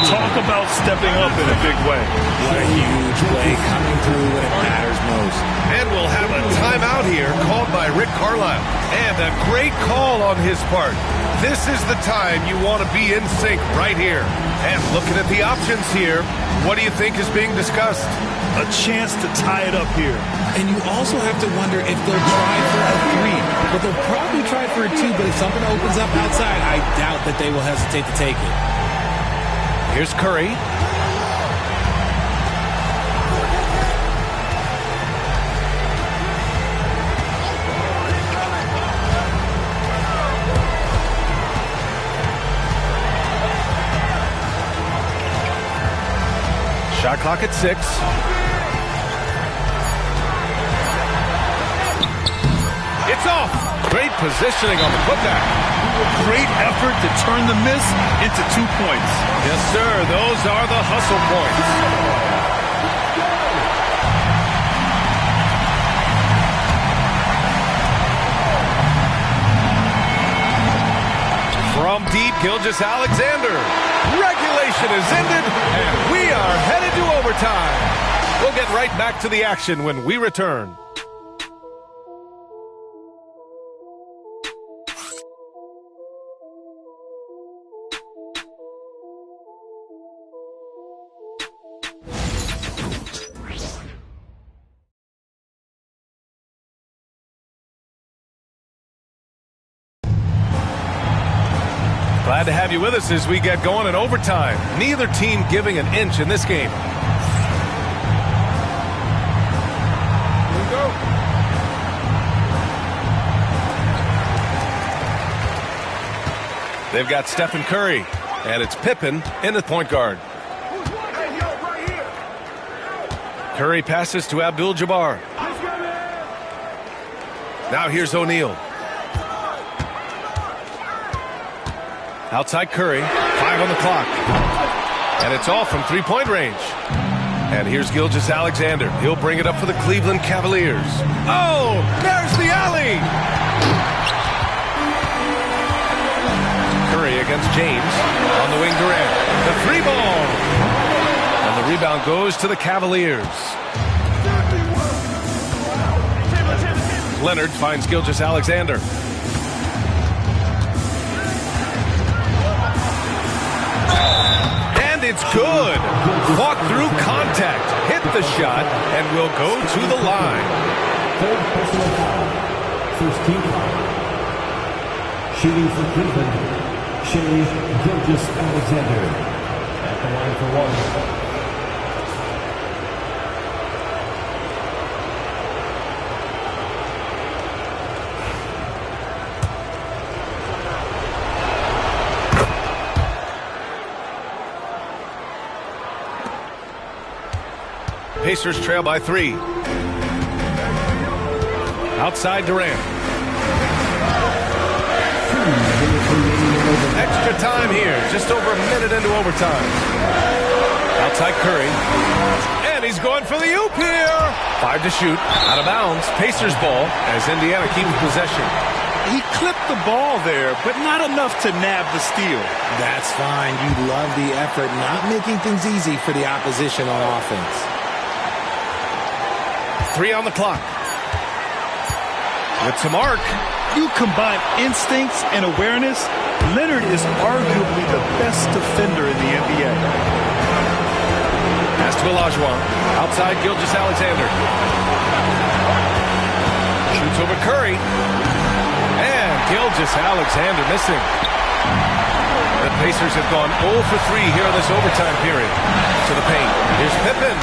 Talk about stepping up in a big way. What a huge play coming through when it matters most. And we'll have a timeout here called by Rick Carlisle. And a great call on his part. This is the time you want to be in sync right here. And looking at the options here, what do you think is being discussed? A chance to tie it up here. And you also have to wonder if they'll try for a 3. But they'll probably try for a 2, but if something opens up outside, I doubt that they will hesitate to take it. Here's Curry. Shot clock at 6. It's off. Great positioning on the putback. Great effort to turn the miss into 2 points. Yes, sir. Those are the hustle points. From deep, Gilgeous-Alexander. Regulation is ended, and we are headed to overtime. We'll get right back to the action when we return. Glad to have you with us as we get going in overtime. Neither team giving an inch in this game. Here we go. They've got Stephen Curry, and it's Pippen in the point guard. Curry passes to Abdul-Jabbar. Now here's O'Neal. Outside Curry, 5 on the clock. And it's all from three-point range. And here's Gilgeous-Alexander. He'll bring it up for the Cleveland Cavaliers. Oh, there's the alley! Curry against James. On the wing, Durant. The three ball. And the rebound goes to the Cavaliers. Leonard finds Gilgeous-Alexander. And it's good. Fought through contact. Hit the shot and will go to the line. Third personal foul. First team foul. Shooting for Cleveland, Shai Gilgeous-Alexander. At the line for one. Pacers trail by 3. Outside Durant. Extra time here, just over a minute into overtime. Outside Curry. And he's going for the oop here. 5 to shoot. Out of bounds. Pacers ball as Indiana keeps possession. He clipped the ball there, but not enough to nab the steal. That's fine. You love the effort, not making things easy for the opposition on offense. 3 on the clock. With some arc. You combine instincts and awareness, Leonard is arguably the best defender in the NBA. Pass to Olajuwon. Outside Gilgeous-Alexander. Shoots over Curry. And Gilgeous-Alexander missing. The Pacers have gone 0 for 3 here in this overtime period. To the paint. Here's Pippen.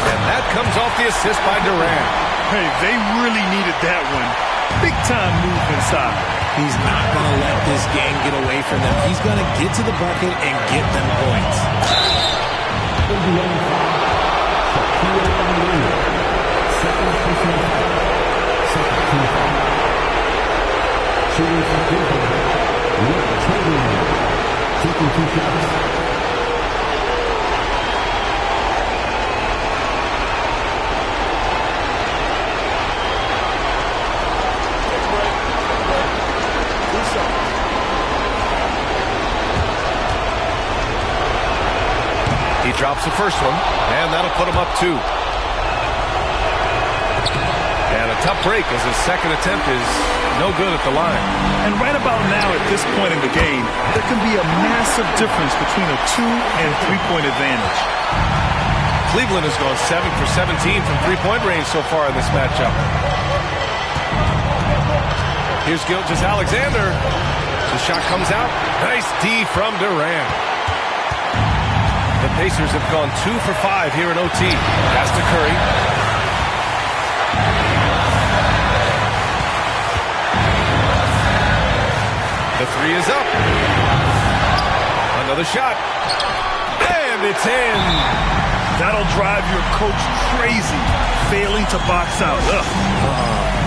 And that comes off the assist by Durant. Hey, they really needed that one. Big time move inside. He's not going to let this game get away from them. He's going to get to the bucket and get them points. Taking 2 shots. He drops the first one, and that'll put him up 2. And a tough break as his second attempt is no good at the line. And right about now at this point in the game, there can be a massive difference between a 2- and 3-point advantage. Cleveland has gone 7 for 17 from three-point range so far in this matchup. Here's Gilgeous-Alexander. The shot comes out. Nice D from Durant. The Pacers have gone 2 for 5 here in OT. Pass to Curry. The 3 is up. Another shot. And it's in. That'll drive your coach crazy, failing to box out.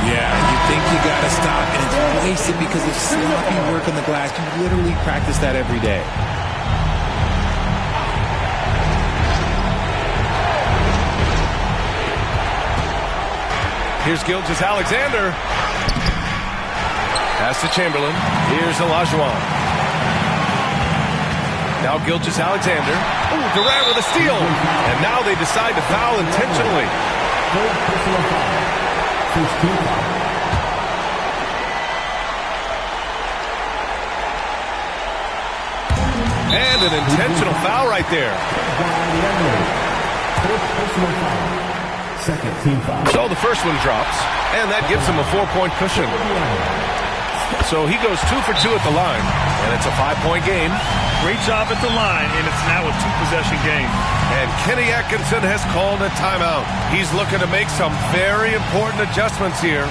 Yeah, you think you got to stop, and it's wasted because of sloppy work on the glass. You literally practice that every day. Here's Gilgeous-Alexander. Pass to Chamberlain. Here's Olajuwon. Now Gilgeous-Alexander. Oh, Durant with a steal. And now they decide to foul intentionally. Third personal foul. First team foul. And an intentional foul right there. Third personal foul. Second team foul. So the first one drops, and that gives them a 4-point cushion. So he goes 2 for 2 at the line, and it's a 5-point game. Great job at the line, and it's now a 2-possession game. And Kenny Atkinson has called a timeout. He's looking to make some very important adjustments here.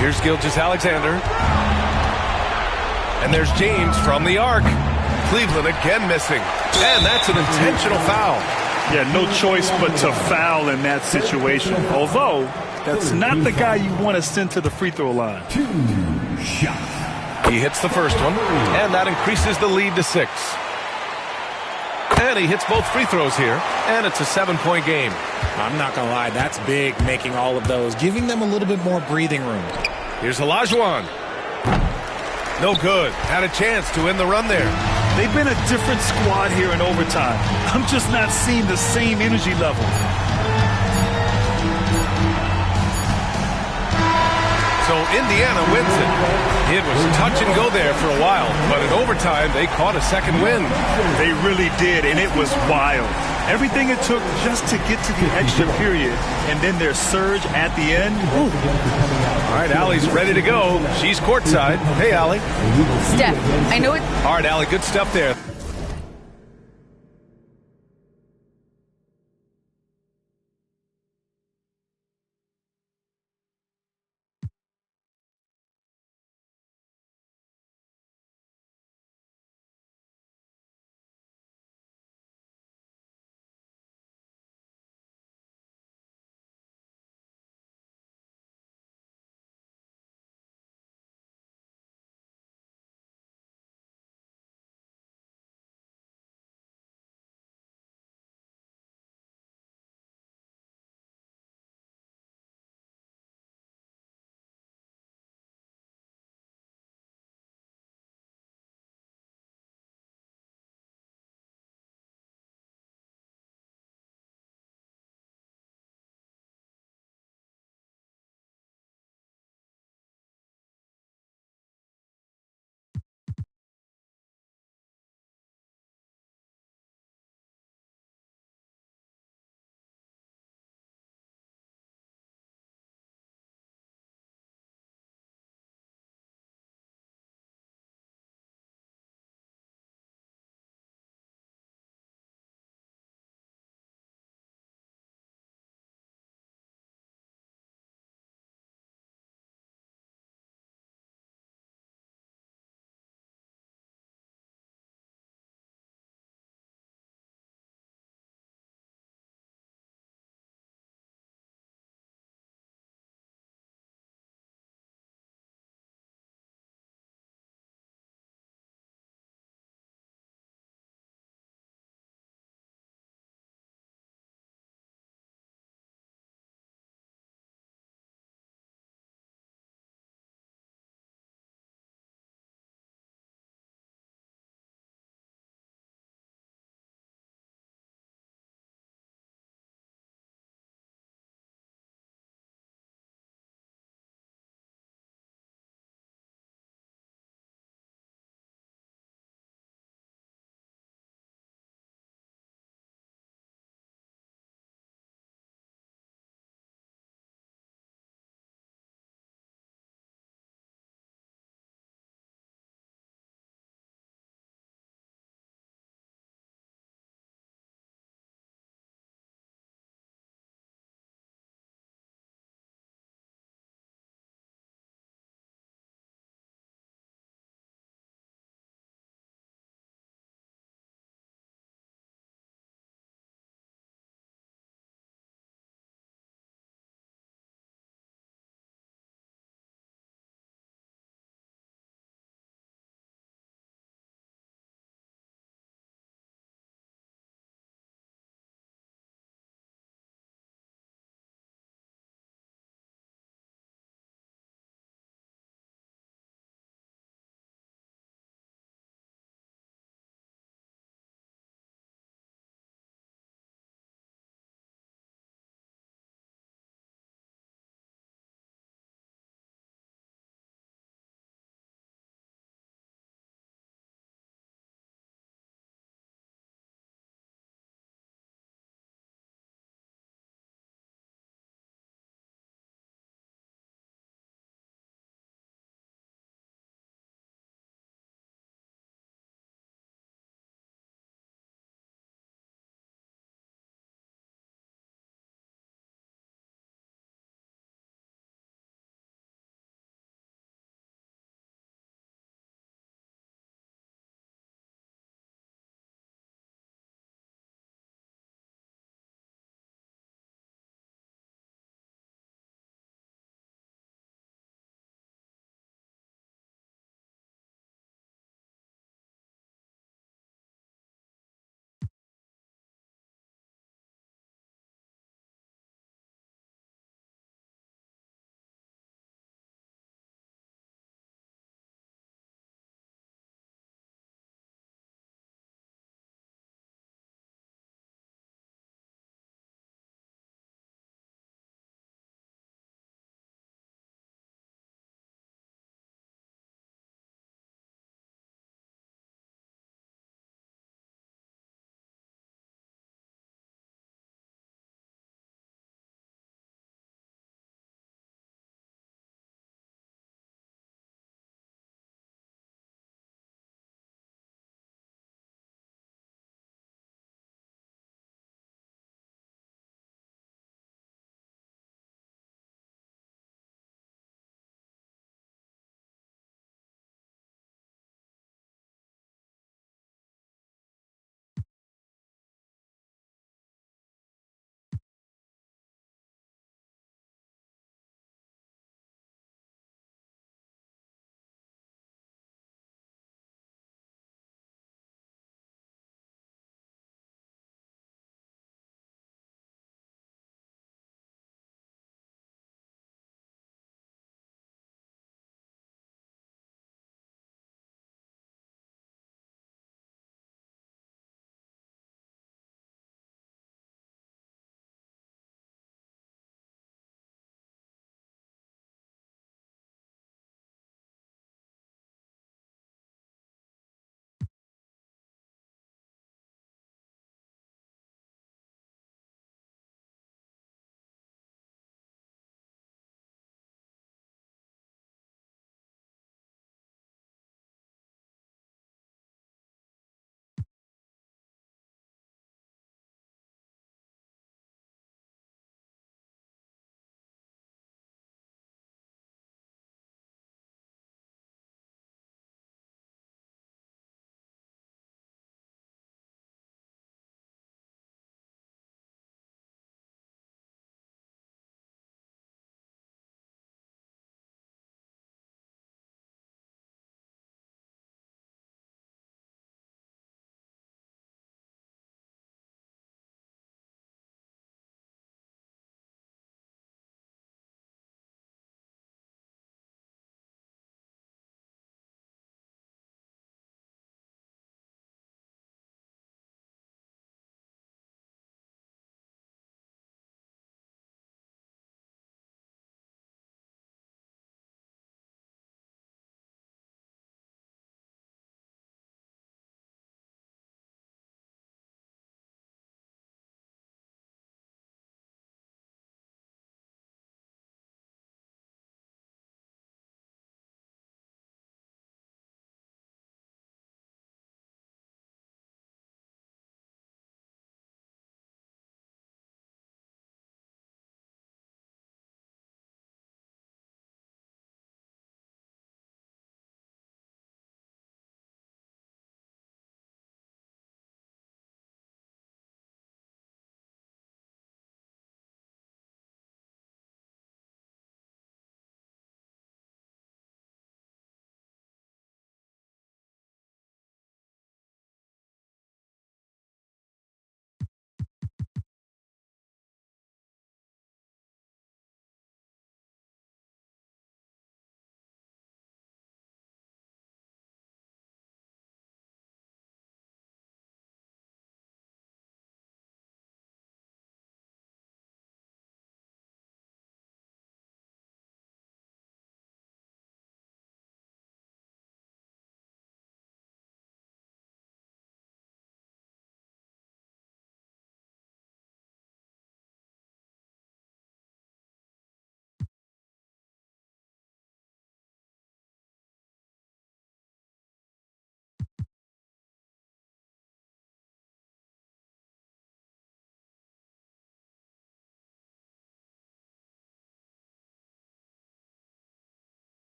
Here's Gilgeous-Alexander. And there's James from the arc. Cleveland again missing. And that's an intentional foul. Yeah, no choice but to foul in that situation. Although, that's not the guy you want to send to the free throw line. 2 shots. He hits the first one, and that increases the lead to 6. And he hits both free throws here, and it's a 7-point game. I'm not going to lie, that's big, making all of those, giving them a little bit more breathing room. Here's Olajuwon. No good. Had a chance to end the run there. They've been a different squad here in overtime. I'm just not seeing the same energy level. So Indiana wins it. It was touch and go there for a while, but in overtime, they caught a second win. They really did, and it was wild. Everything it took just to get to the extra period, and then their surge at the end. Ooh. All right, Allie's ready to go. She's courtside. Hey, Allie. Steph, I know it. All right, Allie, good stuff there.